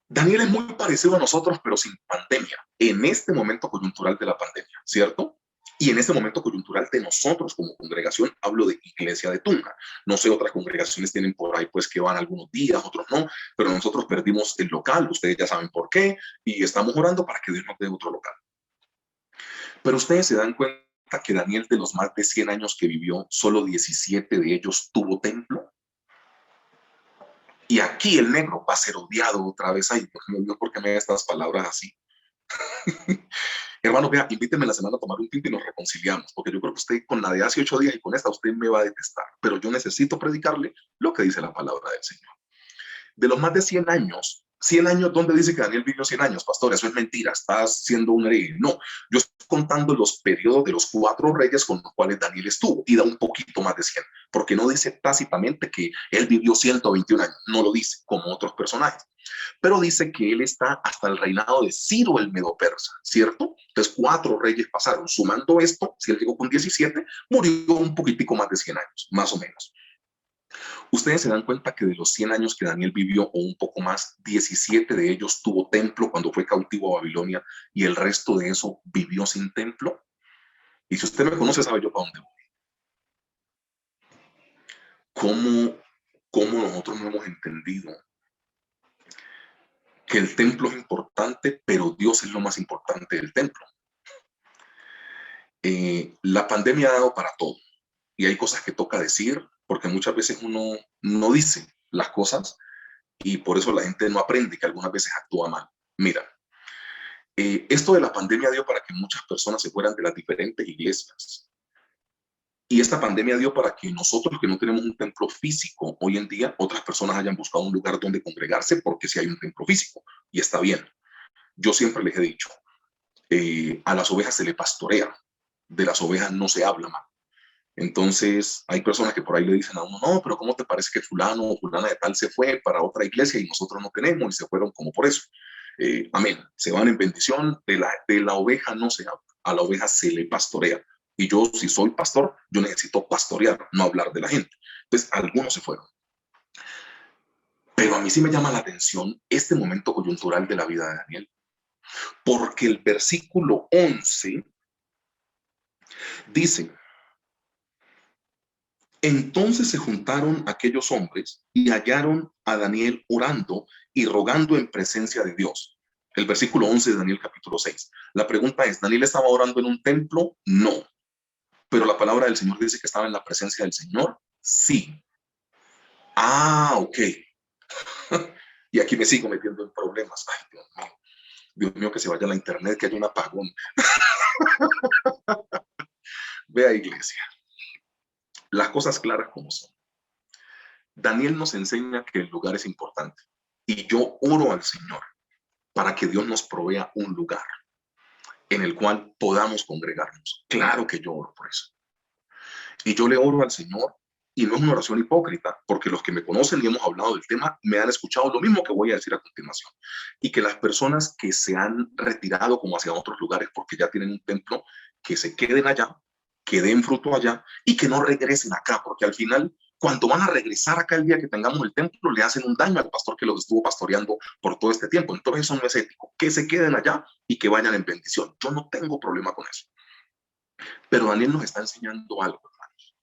Daniel es muy parecido a nosotros, pero sin pandemia, en este momento coyuntural de la pandemia, ¿cierto? Y en este momento coyuntural de nosotros como congregación, hablo de Iglesia de Tunja. No sé, otras congregaciones tienen por ahí pues que van algunos días, otros no, pero nosotros perdimos el local, ustedes ya saben por qué, y estamos orando para que Dios nos dé otro local. Pero ustedes se dan cuenta que Daniel, de los más de 100 años que vivió, solo 17 de ellos tuvo templo. Y aquí el negro va a ser odiado otra vez. Ay, Dios, ¿por qué me da estas palabras así? Hermano, vea, invíteme la semana a tomar un tinto y nos reconciliamos, porque yo creo que usted con la de hace 8 días y con esta usted me va a detestar, pero yo necesito predicarle lo que dice la palabra del Señor. De los más de 100 años, 100 años, ¿dónde dice que Daniel vivió 100 años? Pastor, eso es mentira, estás siendo un hereje. No, yo estoy contando los periodos de los 4 reyes con los cuales Daniel estuvo y da un poquito más de 100, porque no dice tácitamente que él vivió 121 años, no lo dice como otros personajes, pero dice que él está hasta el reinado de Ciro el Medo-Persa, ¿cierto? Entonces 4 reyes pasaron, sumando esto, si él llegó con 17, murió un poquitico más de 100 años, más o menos. Ustedes se dan cuenta que de los 100 años que Daniel vivió, o un poco más, 17 de ellos tuvo templo cuando fue cautivo a Babilonia y el resto de eso vivió sin templo. Y si usted me conoce, sabe yo para dónde voy. ¿Cómo nosotros no hemos entendido que el templo es importante, pero Dios es lo más importante del templo? La pandemia ha dado para todo y hay cosas que toca decir, porque muchas veces uno no dice las cosas y por eso la gente no aprende, que algunas veces actúa mal. Mira, esto de la pandemia dio para que muchas personas se fueran de las diferentes iglesias. Y esta pandemia dio para que nosotros, que no tenemos un templo físico hoy en día, otras personas hayan buscado un lugar donde congregarse, porque sí hay un templo físico y está bien. Yo siempre les he dicho, a las ovejas se le pastorea, de las ovejas no se habla mal. Entonces, hay personas que por ahí le dicen a uno, no, pero ¿cómo te parece que fulano o fulana de tal se fue para otra iglesia y nosotros no tenemos y se fueron como por eso? Amén. Se van en bendición, de la oveja no se habla, a la oveja se le pastorea. Y yo, si soy pastor, yo necesito pastorear, no hablar de la gente. Entonces, algunos se fueron. Pero a mí sí me llama la atención este momento coyuntural de la vida de Daniel, porque el versículo 11 dice: entonces se juntaron aquellos hombres y hallaron a Daniel orando y rogando en presencia de Dios. El versículo 11 de Daniel capítulo 6. La pregunta es, ¿Daniel estaba orando en un templo? No. Pero la palabra del Señor dice que estaba en la presencia del Señor. Sí. Ah, ok. Y aquí me sigo metiendo en problemas. Ay, Dios mío. Dios mío, que se vaya la internet, que haya un apagón. Vea, iglesia, las cosas claras como son. Daniel nos enseña que el lugar es importante. Y yo oro al Señor para que Dios nos provea un lugar en el cual podamos congregarnos. Claro que yo oro por eso. Y yo le oro al Señor, y no es una oración hipócrita, porque los que me conocen y hemos hablado del tema me han escuchado lo mismo que voy a decir a continuación. Y que las personas que se han retirado como hacia otros lugares porque ya tienen un templo, que se queden allá, que den fruto allá y que no regresen acá, porque al final, cuando van a regresar acá el día que tengamos el templo, le hacen un daño al pastor que los estuvo pastoreando por todo este tiempo. Entonces eso no es ético. Que se queden allá y que vayan en bendición. Yo no tengo problema con eso. Pero Daniel nos está enseñando algo, hermanos.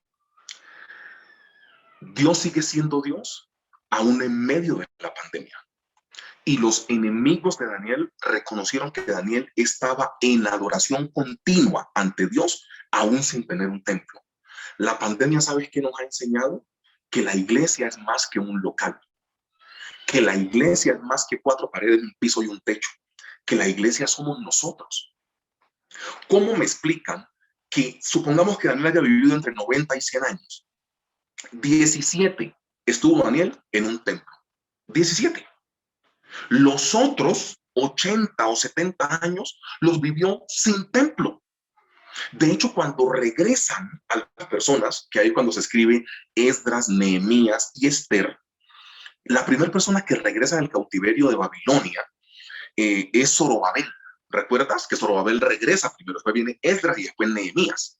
Dios sigue siendo Dios aún en medio de la pandemia. Y los enemigos de Daniel reconocieron que Daniel estaba en adoración continua ante Dios, aún sin tener un templo. La pandemia, ¿sabes qué nos ha enseñado? Que la iglesia es más que un local. que la iglesia es más que cuatro paredes, un piso y un techo, que la iglesia somos nosotros. ¿Cómo me explican que supongamos que Daniel haya vivido entre 90 y 100 años? 17 estuvo Daniel en un templo. 17. Los otros 80 o 70 años los vivió sin templo. De hecho, cuando regresan a las personas, que ahí cuando se escribe Esdras, Nehemías y Esther, la primera persona que regresa del cautiverio de Babilonia es Zorobabel. ¿Recuerdas que Zorobabel regresa primero? Después viene Esdras y después Nehemías.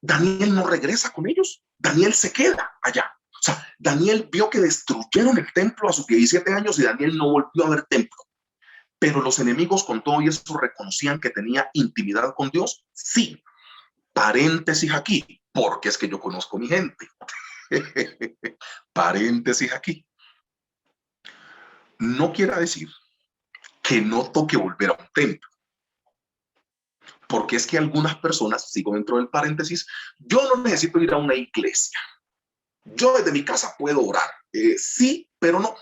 Daniel no regresa con ellos. Daniel se queda allá. O sea, Daniel vio que destruyeron el templo a sus 17 años y Daniel no volvió a ver templo. Pero los enemigos con todo y eso reconocían que tenía intimidad con Dios. Sí. Paréntesis aquí, porque es que yo conozco a mi gente. Paréntesis aquí. No quiere decir que no toque volver a un templo. Porque es que algunas personas, sigo dentro del paréntesis, yo no necesito ir a una iglesia. Yo desde mi casa puedo orar. Sí, pero no.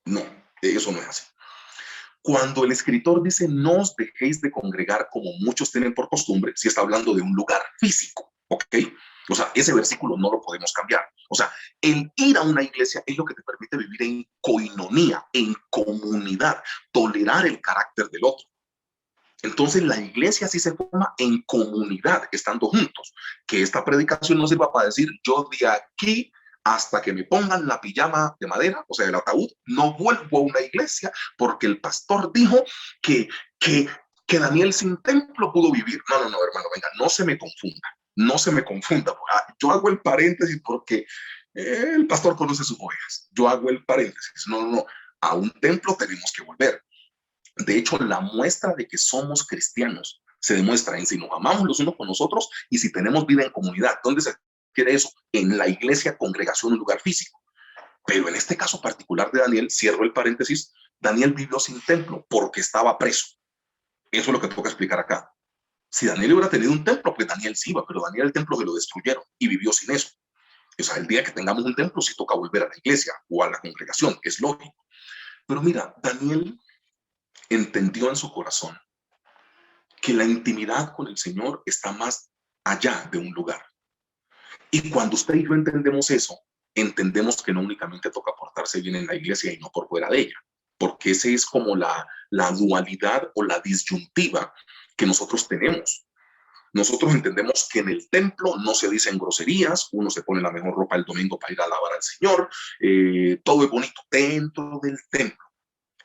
No, eso no es así. Cuando el escritor dice no os dejéis de congregar como muchos tienen por costumbre, si está hablando de un lugar físico, ¿ok? O sea, ese versículo no lo podemos cambiar. O sea, el ir a una iglesia es lo que te permite vivir en coinonía, en comunidad, tolerar el carácter del otro. Entonces la iglesia sí se forma en comunidad, estando juntos. Que esta predicación no sirva para decir yo de aquí hasta que me pongan la pijama de madera, o sea, el ataúd, no vuelvo a una iglesia porque el pastor dijo que, que Daniel sin templo pudo vivir. No, hermano, venga, no se me confunda, no se me confunda. Yo hago el paréntesis porque el pastor conoce sus ovejas. Yo hago el paréntesis. No, a un templo tenemos que volver. De hecho, la muestra de que somos cristianos se demuestra en si nos amamos los unos con los otros y si tenemos vida en comunidad. ¿Dónde se quiere eso? En la iglesia, congregación, un lugar físico. Pero en este caso particular de Daniel, cierro el paréntesis, Daniel vivió sin templo porque estaba preso. Eso es lo que tengo que explicar acá. Si Daniel hubiera tenido un templo, pues Daniel sí iba, pero Daniel el templo se lo destruyeron y vivió sin eso. O sea, el día que tengamos un templo, sí toca volver a la iglesia o a la congregación, es lógico. Pero mira, Daniel entendió en su corazón que la intimidad con el Señor está más allá de un lugar. Y cuando usted y yo entendemos eso, entendemos que no únicamente toca portarse bien en la iglesia y no por fuera de ella, porque esa es como la dualidad o la disyuntiva que nosotros tenemos. Nosotros entendemos que en el templo no se dicen groserías, uno se pone la mejor ropa el domingo para ir a alabar al Señor, todo es bonito dentro del templo,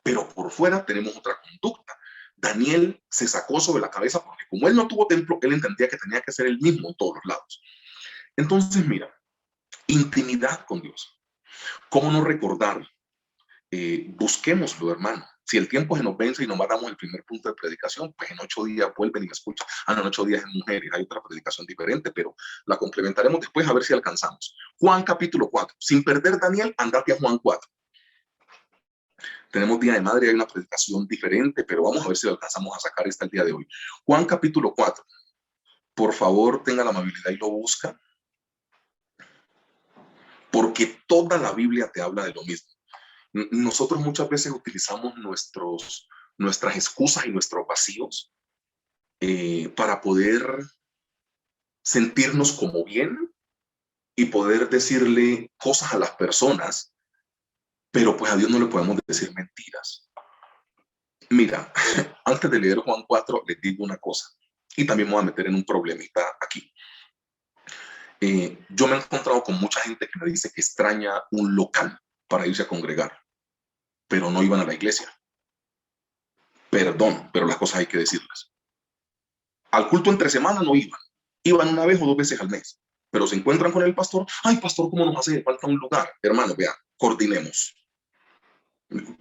pero por fuera tenemos otra conducta. Daniel se sacó sobre la cabeza porque como él no tuvo templo, él entendía que tenía que ser el mismo en todos los lados. Entonces, mira, intimidad con Dios. ¿Cómo no recordar? Busquémoslo, hermano. Si el tiempo se nos vence y nos matamos el primer punto de predicación, pues en 8 días vuelven y me escuchan. No, en 8 días en mujeres hay otra predicación diferente, pero la complementaremos después a ver si alcanzamos. Juan capítulo 4. Sin perder Daniel, andate a Juan 4. Tenemos Día de Madre, hay una predicación diferente, pero vamos a ver si alcanzamos a sacar esta el día de hoy. Juan capítulo 4. Por favor, tenga la amabilidad y lo busca. Porque toda la Biblia te habla de lo mismo. Nosotros muchas veces utilizamos nuestras excusas y nuestros vacíos para poder sentirnos como bien y poder decirle cosas a las personas, pero pues a Dios no le podemos decir mentiras. Mira, antes de leer Juan 4, les digo una cosa, y también me voy a meter en un problemita aquí. Yo me he encontrado con mucha gente que me dice que extraña un local para irse a congregar, pero no iban a la iglesia. Perdón, pero las cosas hay que decirlas. Al culto entre semana no iban. Iban una vez o 2 veces al mes, pero se encuentran con el pastor. Ay, pastor, ¿cómo nos hace falta un lugar? Hermano, vea, coordinemos.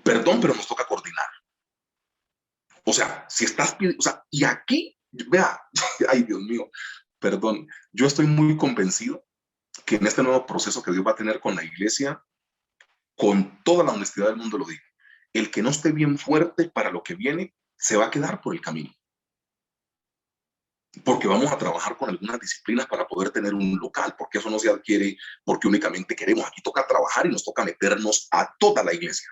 Perdón, pero nos toca coordinar. O sea, si estás pidiendo, o sea, y aquí, vea, ay, Dios mío, perdón, yo estoy muy convencido que en este nuevo proceso que Dios va a tener con la iglesia, con toda la honestidad del mundo lo digo, el que no esté bien fuerte para lo que viene, se va a quedar por el camino. porque vamos a trabajar con algunas disciplinas para poder tener un local, porque eso no se adquiere porque únicamente queremos. Aquí toca trabajar y nos toca meternos a toda la iglesia.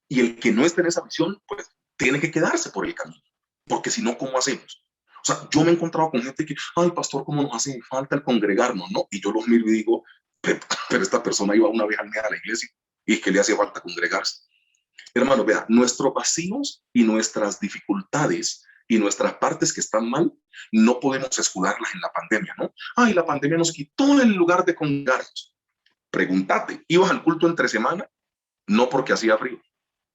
Y el que no esté en esa visión, pues tiene que quedarse por el camino, porque si no, ¿cómo hacemos? O sea, yo me he encontrado con gente que, ay, pastor, ¿cómo nos hace falta el congregarnos? ¿No? Y yo los miro y digo, pero esta persona iba una vez al mes a la iglesia y es que le hacía falta congregarse. Hermano, vea, nuestros vacíos y nuestras dificultades y nuestras partes que están mal, no podemos escudarlas en la pandemia, ¿no? Ay, la pandemia nos quitó el lugar de congregarnos. Pregúntate, ¿ibas al culto entre semana? No porque hacía frío,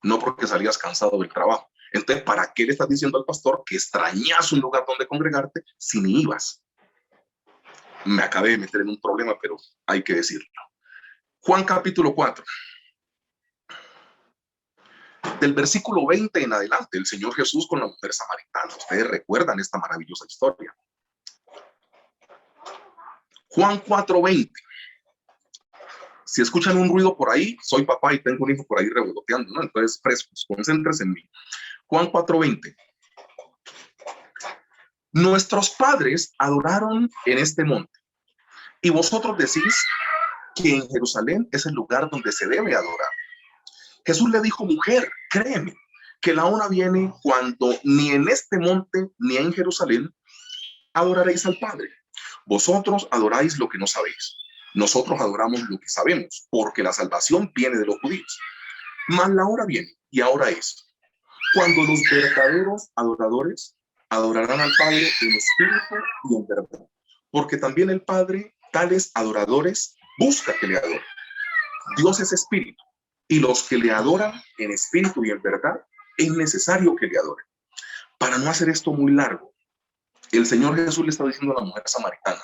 no porque salías cansado del trabajo. Entonces, ¿para qué le estás diciendo al pastor que extrañas un lugar donde congregarte si ni ibas? Me acabé de meter en un problema, pero hay que decirlo. Juan capítulo 4. Del versículo 20 en adelante, el Señor Jesús con la mujer samaritana. Ustedes recuerdan esta maravillosa historia. Juan 4:20. Si escuchan un ruido por ahí, soy papá y tengo un hijo por ahí revoloteando, ¿no? Entonces, frescos, concéntrense en mí. Juan 4:20. Nuestros padres adoraron en este monte, y vosotros decís que en Jerusalén es el lugar donde se debe adorar. Jesús le dijo, mujer, créeme, que la hora viene cuando ni en este monte ni en Jerusalén adoraréis al Padre. Vosotros adoráis lo que no sabéis. Nosotros adoramos lo que sabemos, porque la salvación viene de los judíos. Mas la hora viene, y ahora es, cuando los verdaderos adoradores adorarán al Padre en espíritu y en verdad. Porque también el Padre, tales adoradores, busca que le adoren. Dios es espíritu, y los que le adoran en espíritu y en verdad, es necesario que le adoren. Para no hacer esto muy largo, el Señor Jesús le está diciendo a la mujer samaritana,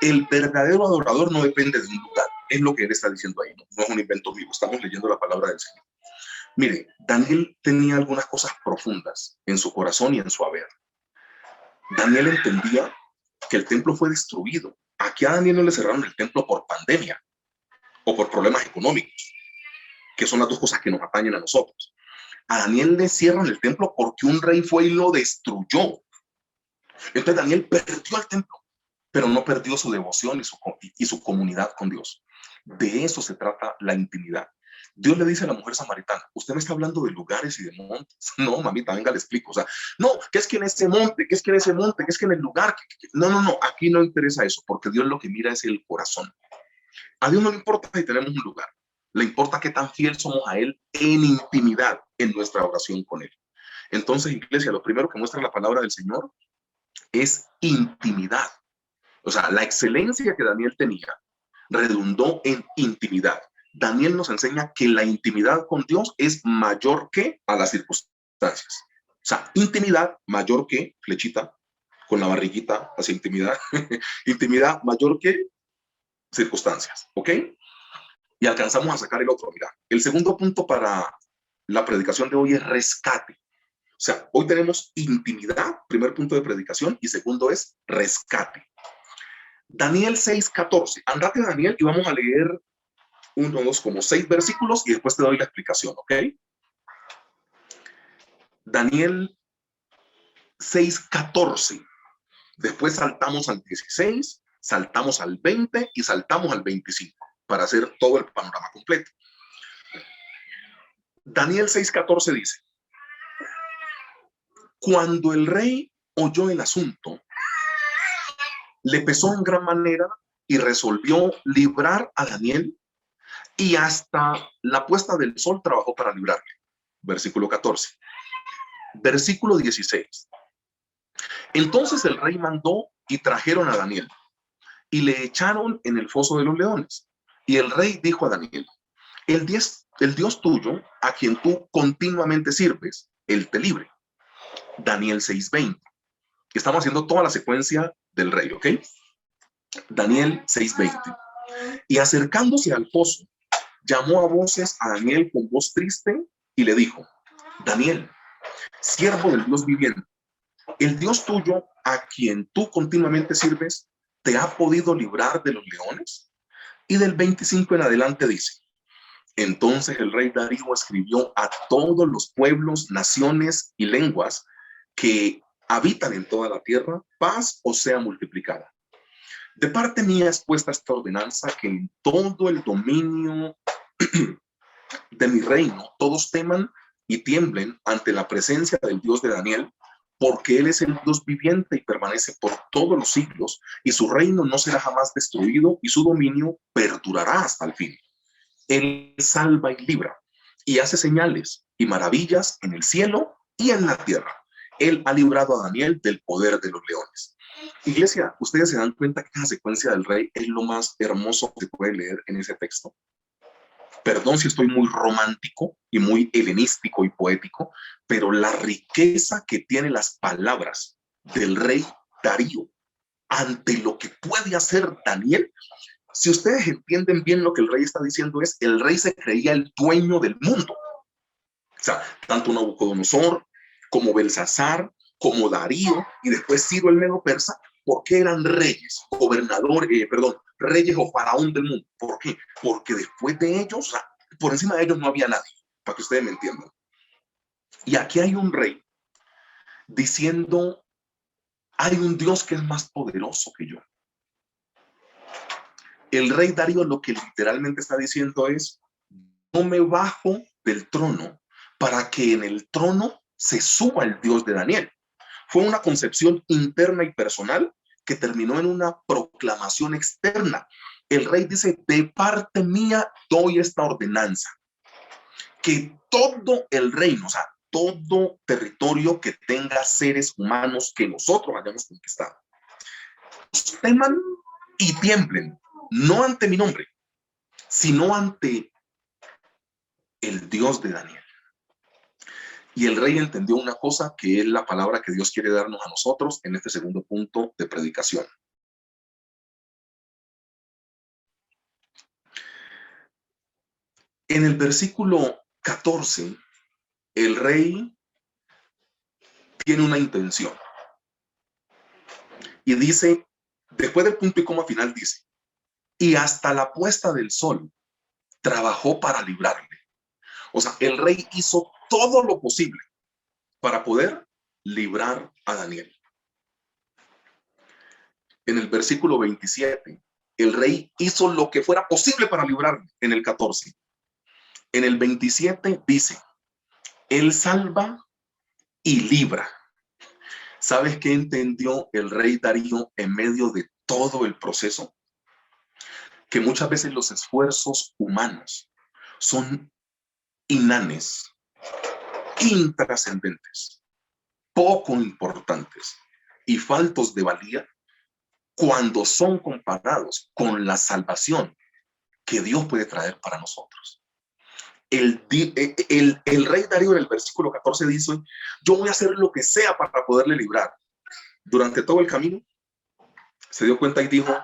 el verdadero adorador no depende de un lugar, es lo que él está diciendo ahí, no es un invento vivo, estamos leyendo la palabra del Señor. Mire, Daniel tenía algunas cosas profundas en su corazón y en su haber. Daniel entendía que el templo fue destruido. Aquí a Daniel no le cerraron el templo por pandemia o por problemas económicos, que son las dos cosas que nos atañen a nosotros. A Daniel le cierran el templo porque un rey fue y lo destruyó. Entonces Daniel perdió el templo, pero no perdió su devoción y su comunidad con Dios. De eso se trata la intimidad. Dios le dice a la mujer samaritana, usted me está hablando de lugares y de montes. No, mamita, venga, le explico. O sea, no, ¿qué es que en ese monte? ¿Qué es que en ese monte? ¿Qué es que en el lugar? No, aquí no interesa eso, porque Dios lo que mira es el corazón. A Dios no le importa si tenemos un lugar, le importa qué tan fiel somos a Él en intimidad, en nuestra oración con Él. Entonces, iglesia, lo primero que muestra la palabra del Señor es intimidad. O sea, la excelencia que Daniel tenía redundó en intimidad. Daniel nos enseña que la intimidad con Dios es mayor que a las circunstancias. O sea, intimidad mayor que, flechita, con la barriguita hacia intimidad, intimidad mayor que circunstancias, ¿ok? Y alcanzamos a sacar el otro. Mira, el segundo punto para la predicación de hoy es rescate. O sea, hoy tenemos intimidad, primer punto de predicación, y segundo es rescate. Daniel 6:14. Andate, Daniel, y vamos a leer como 6 versículos y después te doy la explicación, ¿ok? Daniel 6:14. Después saltamos al 16, saltamos al 20 y saltamos al 25 para hacer todo el panorama completo. Daniel 6:14 dice, cuando el rey oyó el asunto, le pesó en gran manera y resolvió librar a Daniel y hasta la puesta del sol trabajó para librarle. Versículo 14. Versículo 16. Entonces el rey mandó y trajeron a Daniel y le echaron en el foso de los leones. Y el rey dijo a Daniel, el Dios tuyo, a quien tú continuamente sirves, él te libre. Daniel 6:20. Estamos haciendo toda la secuencia del rey, ¿ok? Daniel 6:20. Y acercándose al foso, llamó a voces a Daniel con voz triste y le dijo, Daniel, siervo del Dios viviente, el Dios tuyo, a quien tú continuamente sirves, ¿te ha podido librar de los leones? Y del 25 en adelante dice, entonces el rey Darío escribió a todos los pueblos, naciones y lenguas que habitan en toda la tierra, paz os sea multiplicada. De parte mía es puesta esta ordenanza, que en todo el dominio de mi reino todos teman y tiemblen ante la presencia del Dios de Daniel, porque él es el Dios viviente y permanece por todos los siglos, y su reino no será jamás destruido, y su dominio perdurará hasta el fin. Él salva y libra, y hace señales y maravillas en el cielo y en la tierra. Él ha librado a Daniel del poder de los leones. Iglesia, ustedes se dan cuenta que la secuencia del rey es lo más hermoso que se puede leer en ese texto. Perdón si estoy muy romántico y muy helenístico y poético, pero la riqueza que tienen las palabras del rey Darío ante lo que puede hacer Daniel, si ustedes entienden bien lo que el rey está diciendo, es el rey se creía el dueño del mundo. O sea, tanto Nabucodonosor como Belsasar, como Darío y después Ciro el Medo Persa, porque eran reyes, reyes o faraón del mundo. ¿Por qué? Porque después de ellos, o sea, por encima de ellos no había nadie, para que ustedes me entiendan. Y aquí hay un rey diciendo, hay un Dios que es más poderoso que yo. El rey Darío lo que literalmente está diciendo es, no me bajo del trono para que en el trono se suba el Dios de Daniel. Fue una concepción interna y personal que terminó en una proclamación externa. El rey dice, de parte mía doy esta ordenanza, que todo el reino, o sea, todo territorio que tenga seres humanos que nosotros hayamos conquistado, teman y tiemblen, no ante mi nombre, sino ante el Dios de Daniel. Y el rey entendió una cosa, que es la palabra que Dios quiere darnos a nosotros en este segundo punto de predicación. En el versículo 14, el rey tiene una intención. Y dice, después del punto y coma final dice, y hasta la puesta del sol trabajó para librarle. O sea, el rey hizo todo lo posible para poder librar a Daniel. En el versículo 27, el rey hizo lo que fuera posible para librarle. En el 14. En el 27 dice, él salva y libra. ¿Sabes qué entendió el rey Darío en medio de todo el proceso? Que muchas veces los esfuerzos humanos son inanes, intrascendentes, poco importantes y faltos de valía cuando son comparados con la salvación que Dios puede traer para nosotros. El rey Darío en el versículo 14 dice, yo voy a hacer lo que sea para poderle librar. Durante todo el camino se dio cuenta y dijo,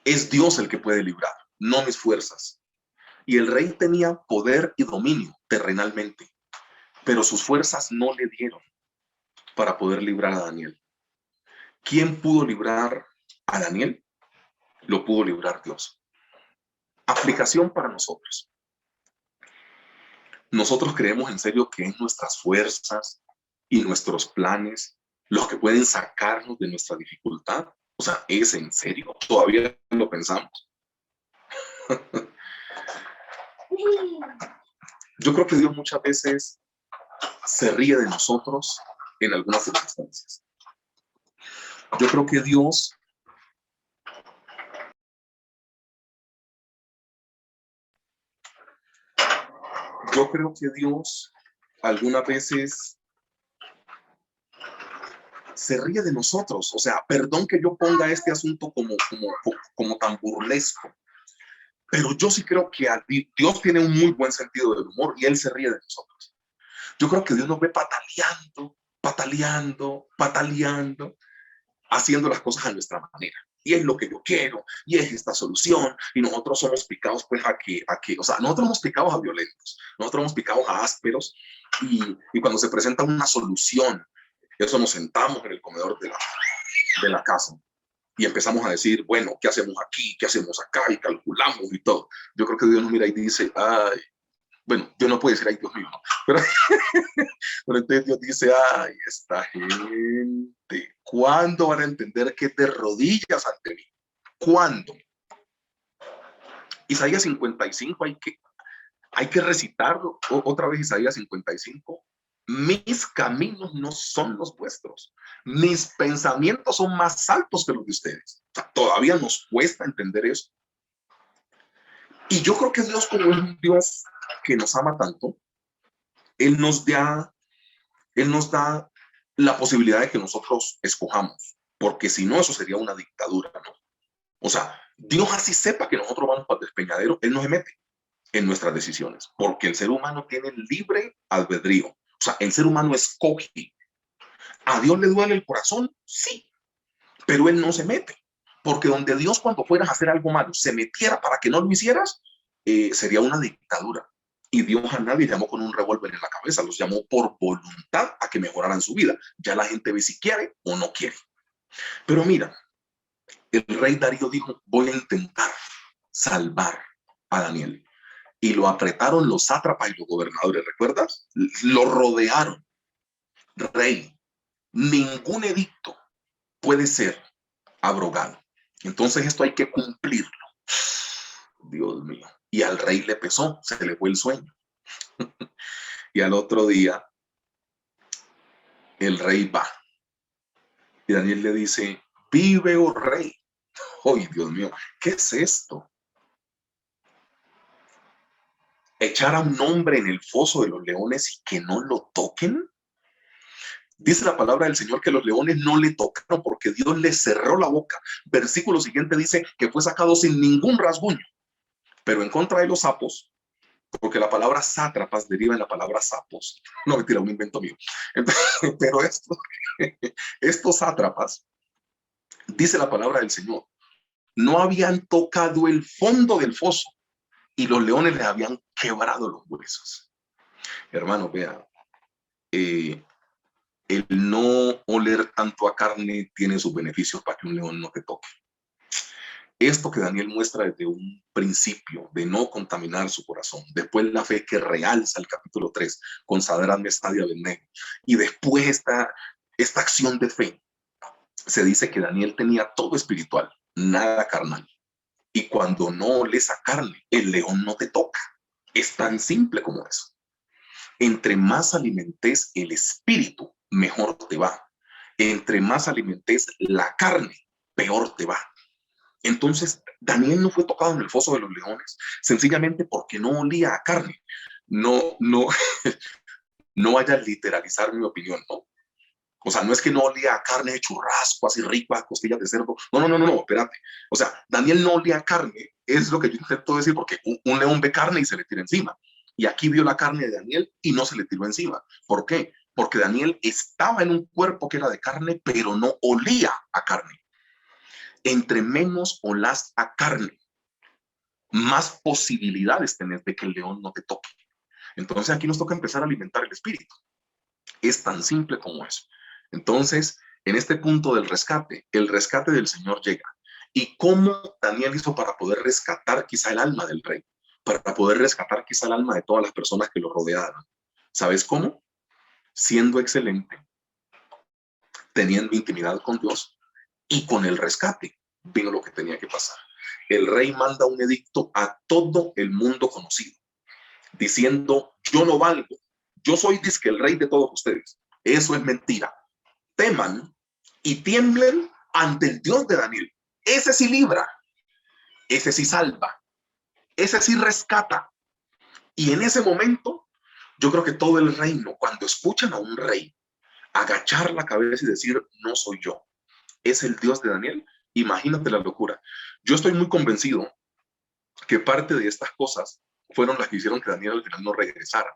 es Dios el que puede librar, no mis fuerzas. Y el rey tenía poder y dominio terrenalmente, pero sus fuerzas no le dieron para poder librar a Daniel. ¿Quién pudo librar a Daniel? Lo pudo librar Dios. Aplicación para nosotros. Nosotros creemos en serio que es nuestras fuerzas y nuestros planes los que pueden sacarnos de nuestra dificultad. O sea, ¿es en serio? ¿Todavía lo pensamos? Yo creo que Dios muchas veces se ríe de nosotros en algunas circunstancias. Yo creo que Dios algunas veces se ríe de nosotros. O sea, perdón que yo ponga este asunto como tan burlesco, pero yo sí creo que Dios tiene un muy buen sentido del humor y Él se ríe de nosotros. Yo creo que Dios nos ve pataleando, haciendo las cosas a nuestra manera. Y es lo que yo quiero, y es esta solución, y nosotros somos picados pues o sea, nosotros somos picados a violentos, nosotros somos picados a ásperos, y cuando se presenta una solución, eso nos sentamos en el comedor de la casa, y empezamos a decir, bueno, ¿qué hacemos aquí? ¿Qué hacemos acá? Y calculamos y todo. Yo creo que Dios nos mira y dice, ay, bueno, Dios no puede decir, ay, Dios mío, no. Pero, pero entonces Dios dice, ay, esta gente, ¿cuándo van a entender que es de rodillas ante mí? ¿Cuándo? Isaías 55, hay que recitarlo otra vez. Isaías 55. Mis caminos no son los vuestros, mis pensamientos son más altos que los de ustedes. O sea, todavía nos cuesta entender eso. Y yo creo que Dios, como es un Dios que nos ama tanto, Él nos da la posibilidad de que nosotros escojamos, porque si no, eso sería una dictadura, ¿no? O sea, Dios así sepa que nosotros vamos para el despeñadero, Él no se mete en nuestras decisiones, porque el ser humano tiene libre albedrío. O sea, el ser humano escoge. ¿A Dios le duele el corazón? Sí, pero Él no se mete, porque donde Dios, cuando fueras a hacer algo malo, se metiera para que no lo hicieras, sería una dictadura. Y Dios a nadie llamó con un revólver en la cabeza, los llamó por voluntad a que mejoraran su vida. Ya la gente ve si quiere o no quiere. Pero mira, el rey Darío dijo, voy a intentar salvar a Daniel. Y lo apretaron los sátrapas y los gobernadores, ¿recuerdas? Lo rodearon. Rey, ningún edicto puede ser abrogado. Entonces esto hay que cumplirlo. Dios mío. Y al rey le pesó, se le fue el sueño. Y al otro día, el rey va. Y Daniel le dice, vive, oh rey. ¡Ay, Dios mío! ¿Qué es esto? ¿Echar a un hombre en el foso de los leones y que no lo toquen? Dice la palabra del Señor que los leones no le tocaron porque Dios le cerró la boca. Versículo siguiente dice que fue sacado sin ningún rasguño. Pero en contra de los sapos, porque la palabra sátrapas deriva en la palabra sapos. No, mentira, un invento mío. Pero estos sátrapas, dice la palabra del Señor, no habían tocado el fondo del foso y los leones les habían quebrado los huesos. Hermano, vea, el no oler tanto a carne tiene sus beneficios para que un león no te toque. Esto que Daniel muestra desde un principio de no contaminar su corazón, después la fe que realza el capítulo 3 con Sadrach, Mesach y Abednego, y después esta acción de fe, se dice que Daniel tenía todo espiritual, nada carnal. Y cuando no oles a carne, el león no te toca. Es tan simple como eso. Entre más alimentes el espíritu, mejor te va. Entre más alimentes la carne, peor te va. Entonces, Daniel no fue tocado en el foso de los leones, sencillamente porque no olía a carne. No vaya a literalizar mi opinión, ¿no? O sea, no es que no olía a carne de churrasco, así rica, costillas de cerdo. No, espérate. O sea, Daniel no olía a carne, es lo que yo intento decir, porque un león ve carne y se le tira encima. Y aquí vio la carne de Daniel y no se le tiró encima. ¿Por qué? Porque Daniel estaba en un cuerpo que era de carne, pero no olía a carne. Entre menos olás a carne, más posibilidades tenés de que el león no te toque. Entonces aquí nos toca empezar a alimentar el espíritu. Es tan simple como eso. Entonces, en este punto del rescate, el rescate del Señor llega. ¿Y cómo Daniel hizo para poder rescatar quizá el alma del rey? Para poder rescatar quizá el alma de todas las personas que lo rodeaban. ¿Sabes cómo? Siendo excelente, teniendo intimidad con Dios y con el rescate vino lo que tenía que pasar. El rey manda un edicto a todo el mundo conocido, diciendo, yo no valgo, yo soy dizque el rey de todos ustedes. Eso es mentira. Teman y tiemblen ante el Dios de Daniel. Ese sí libra, ese sí salva, ese sí rescata. Y en ese momento, yo creo que todo el reino, cuando escuchan a un rey agachar la cabeza y decir, no soy yo, es el Dios de Daniel, imagínate la locura. Yo estoy muy convencido que parte de estas cosas fueron las que hicieron que Daniel al final no regresara.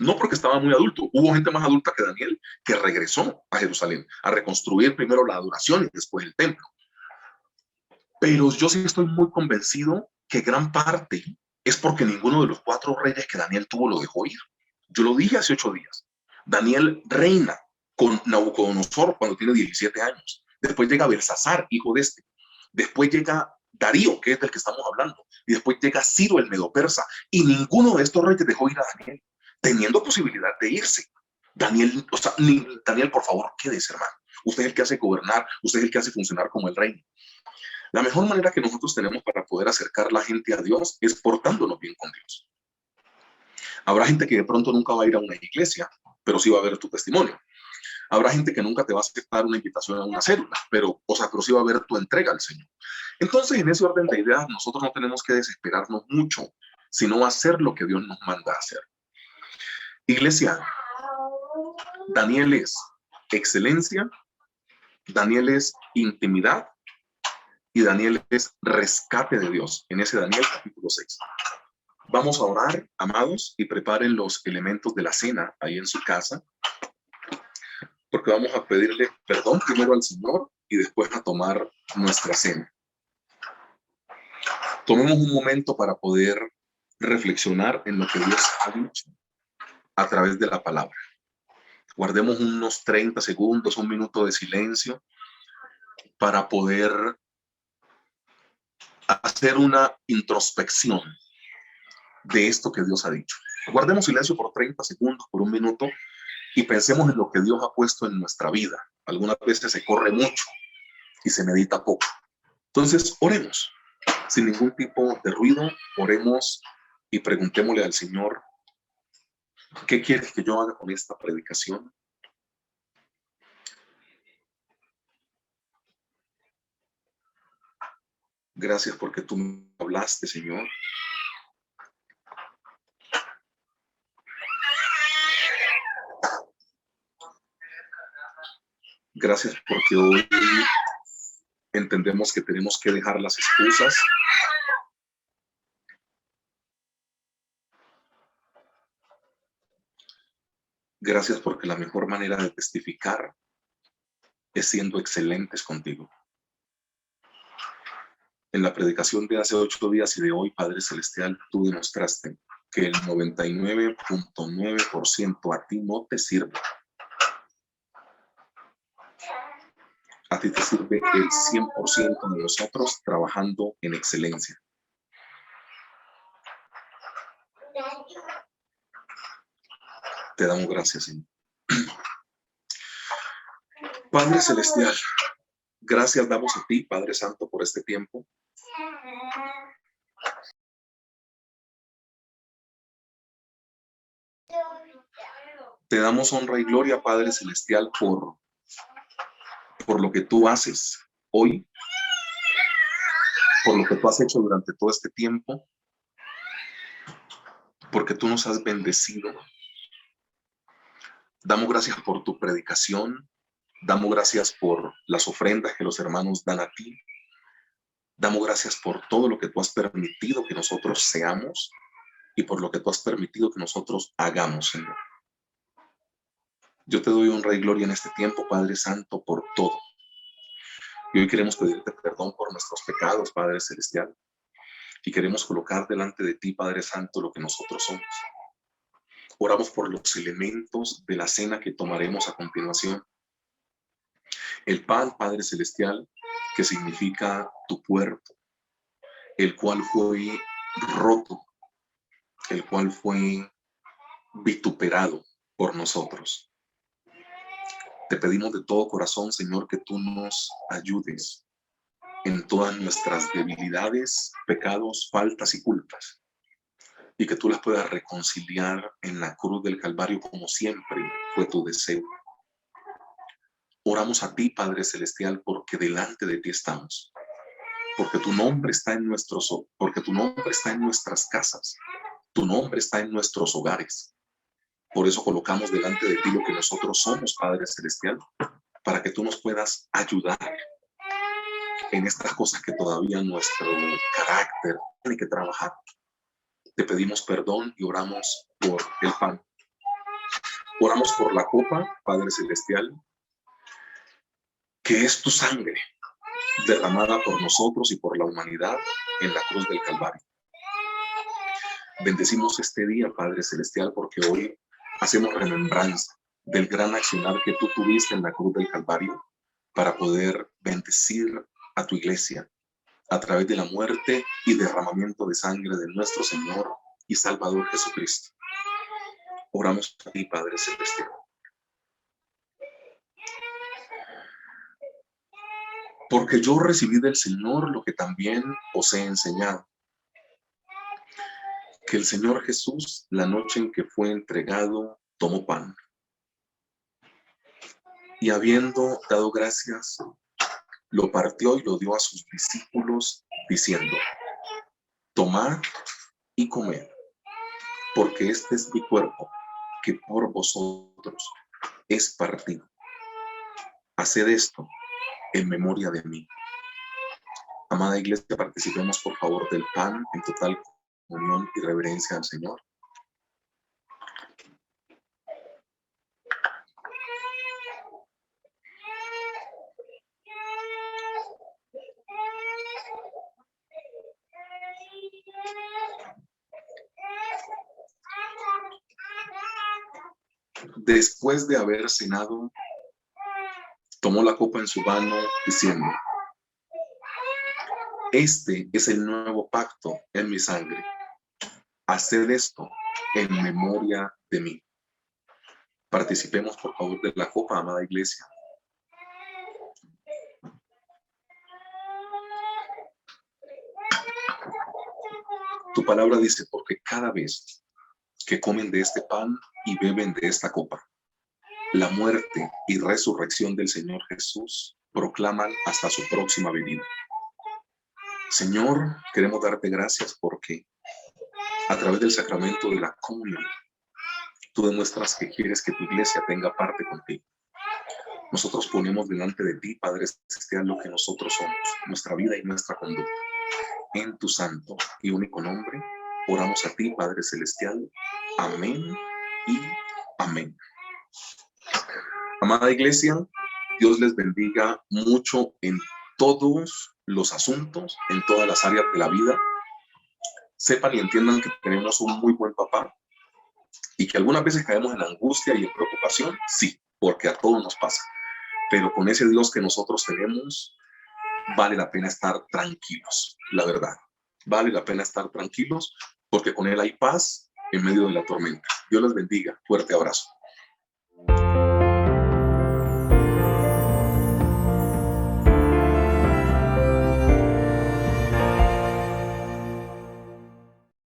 No porque estaba muy adulto, hubo gente más adulta que Daniel que regresó a Jerusalén a reconstruir primero la adoración y después el templo. Pero yo sí estoy muy convencido que gran parte es porque ninguno de los 4 reyes que Daniel tuvo lo dejó ir. Yo lo dije hace 8 días. Daniel reina con Nabucodonosor cuando tiene 17 años. Después llega Belsasar, hijo de este. Después llega Darío, que es del que estamos hablando, y después llega Ciro el Medo-Persa, y ninguno de estos reyes dejó ir a Daniel, teniendo posibilidad de irse. Daniel, o sea, Daniel, por favor, quédese, hermano. Usted es el que hace gobernar, usted es el que hace funcionar como el reino. La mejor manera que nosotros tenemos para poder acercar la gente a Dios es portándonos bien con Dios. Habrá gente que de pronto nunca va a ir a una iglesia, pero sí va a ver tu testimonio. Habrá gente que nunca te va a aceptar una invitación a una célula, pero sí va a ver tu entrega al Señor. Entonces, en ese orden de ideas, nosotros no tenemos que desesperarnos mucho, sino hacer lo que Dios nos manda a hacer. Iglesia, Daniel es excelencia, Daniel es intimidad y Daniel es rescate de Dios. En ese Daniel capítulo 6. Vamos a orar, amados, y preparen los elementos de la cena ahí en su casa, porque vamos a pedirle perdón primero al Señor y después a tomar nuestra cena. Tomemos un momento para poder reflexionar en lo que Dios ha dicho a través de la palabra. Guardemos unos 30 segundos, un minuto de silencio para poder hacer una introspección de esto que Dios ha dicho. Guardemos silencio por 30 segundos, por un minuto, y pensemos en lo que Dios ha puesto en nuestra vida. Algunas veces se corre mucho y se medita poco. Entonces, oremos. Sin ningún tipo de ruido, oremos y preguntémosle al Señor, ¿qué quieres que yo haga con esta predicación? Gracias porque tú me hablaste, Señor. Gracias porque hoy entendemos que tenemos que dejar las excusas. Gracias porque la mejor manera de testificar es siendo excelentes contigo. En la predicación de hace 8 días y de hoy, Padre Celestial, tú demostraste que el 99.9% a ti no te sirve. A ti te sirve el 100% de nosotros trabajando en excelencia. Te damos gracias, Señor. Padre Celestial, gracias damos a ti, Padre Santo, por este tiempo. Te damos honra y gloria, Padre Celestial, por lo que tú haces hoy, por lo que tú has hecho durante todo este tiempo, porque tú nos has bendecido. Damos gracias por tu predicación, damos gracias por las ofrendas que los hermanos dan a ti, damos gracias por todo lo que tú has permitido que nosotros seamos y por lo que tú has permitido que nosotros hagamos, Señor. Yo te doy honra y gloria en este tiempo, Padre Santo, por todo. Y hoy queremos pedirte perdón por nuestros pecados, Padre Celestial. Y queremos colocar delante de ti, Padre Santo, lo que nosotros somos. Oramos por los elementos de la cena que tomaremos a continuación. El pan, Padre Celestial, que significa tu cuerpo, el cual fue roto, el cual fue vituperado por nosotros. Te pedimos de todo corazón, Señor, que tú nos ayudes en todas nuestras debilidades, pecados, faltas y culpas, y que tú las puedas reconciliar en la cruz del Calvario como siempre fue tu deseo. Oramos a ti, Padre Celestial, porque delante de ti estamos, porque tu nombre está en nuestras casas, tu nombre está en nuestros hogares. Por eso colocamos delante de ti lo que nosotros somos, Padre Celestial, para que tú nos puedas ayudar en estas cosas que todavía nuestro carácter tiene que trabajar. Te pedimos perdón y oramos por el pan. Oramos por la copa, Padre Celestial, que es tu sangre derramada por nosotros y por la humanidad en la cruz del Calvario. Bendecimos este día, Padre Celestial, porque hoy hacemos remembranza del gran accionar que tú tuviste en la cruz del Calvario para poder bendecir a tu iglesia, a través de la muerte y derramamiento de sangre de nuestro Señor y Salvador Jesucristo. Oramos a ti, Padre Celestial. Porque yo recibí del Señor lo que también os he enseñado, que el Señor Jesús, la noche en que fue entregado, tomó pan, y habiendo dado gracias, lo partió y lo dio a sus discípulos, diciendo: tomad y comed, porque este es mi cuerpo, que por vosotros es partido. Haced esto en memoria de mí. Amada Iglesia, participemos por favor del pan en total comunión y reverencia al Señor. Después de haber cenado, tomó la copa en su mano, diciendo: este es el nuevo pacto en mi sangre. Haced esto en memoria de mí. Participemos por favor de la copa, amada Iglesia. Tu palabra dice: porque cada vez que comen de este pan y beben de esta copa, la muerte y resurrección del Señor Jesús proclaman hasta su próxima venida. Señor, queremos darte gracias porque a través del sacramento de la comunión, tú demuestras que quieres que tu iglesia tenga parte contigo. Nosotros ponemos delante de ti, Padre Celestial, lo que nosotros somos, nuestra vida y nuestra conducta. En tu santo y único nombre, oramos a ti, Padre Celestial. Amén y amén. Amada Iglesia, Dios les bendiga mucho en todos los asuntos, en todas las áreas de la vida. Sepan y entiendan que tenemos un muy buen papá y que algunas veces caemos en angustia y en preocupación, sí, porque a todos nos pasa. Pero con ese Dios que nosotros tenemos, vale la pena estar tranquilos, la verdad. Vale la pena estar tranquilos porque con Él hay paz en medio de la tormenta. Dios les bendiga. Fuerte abrazo.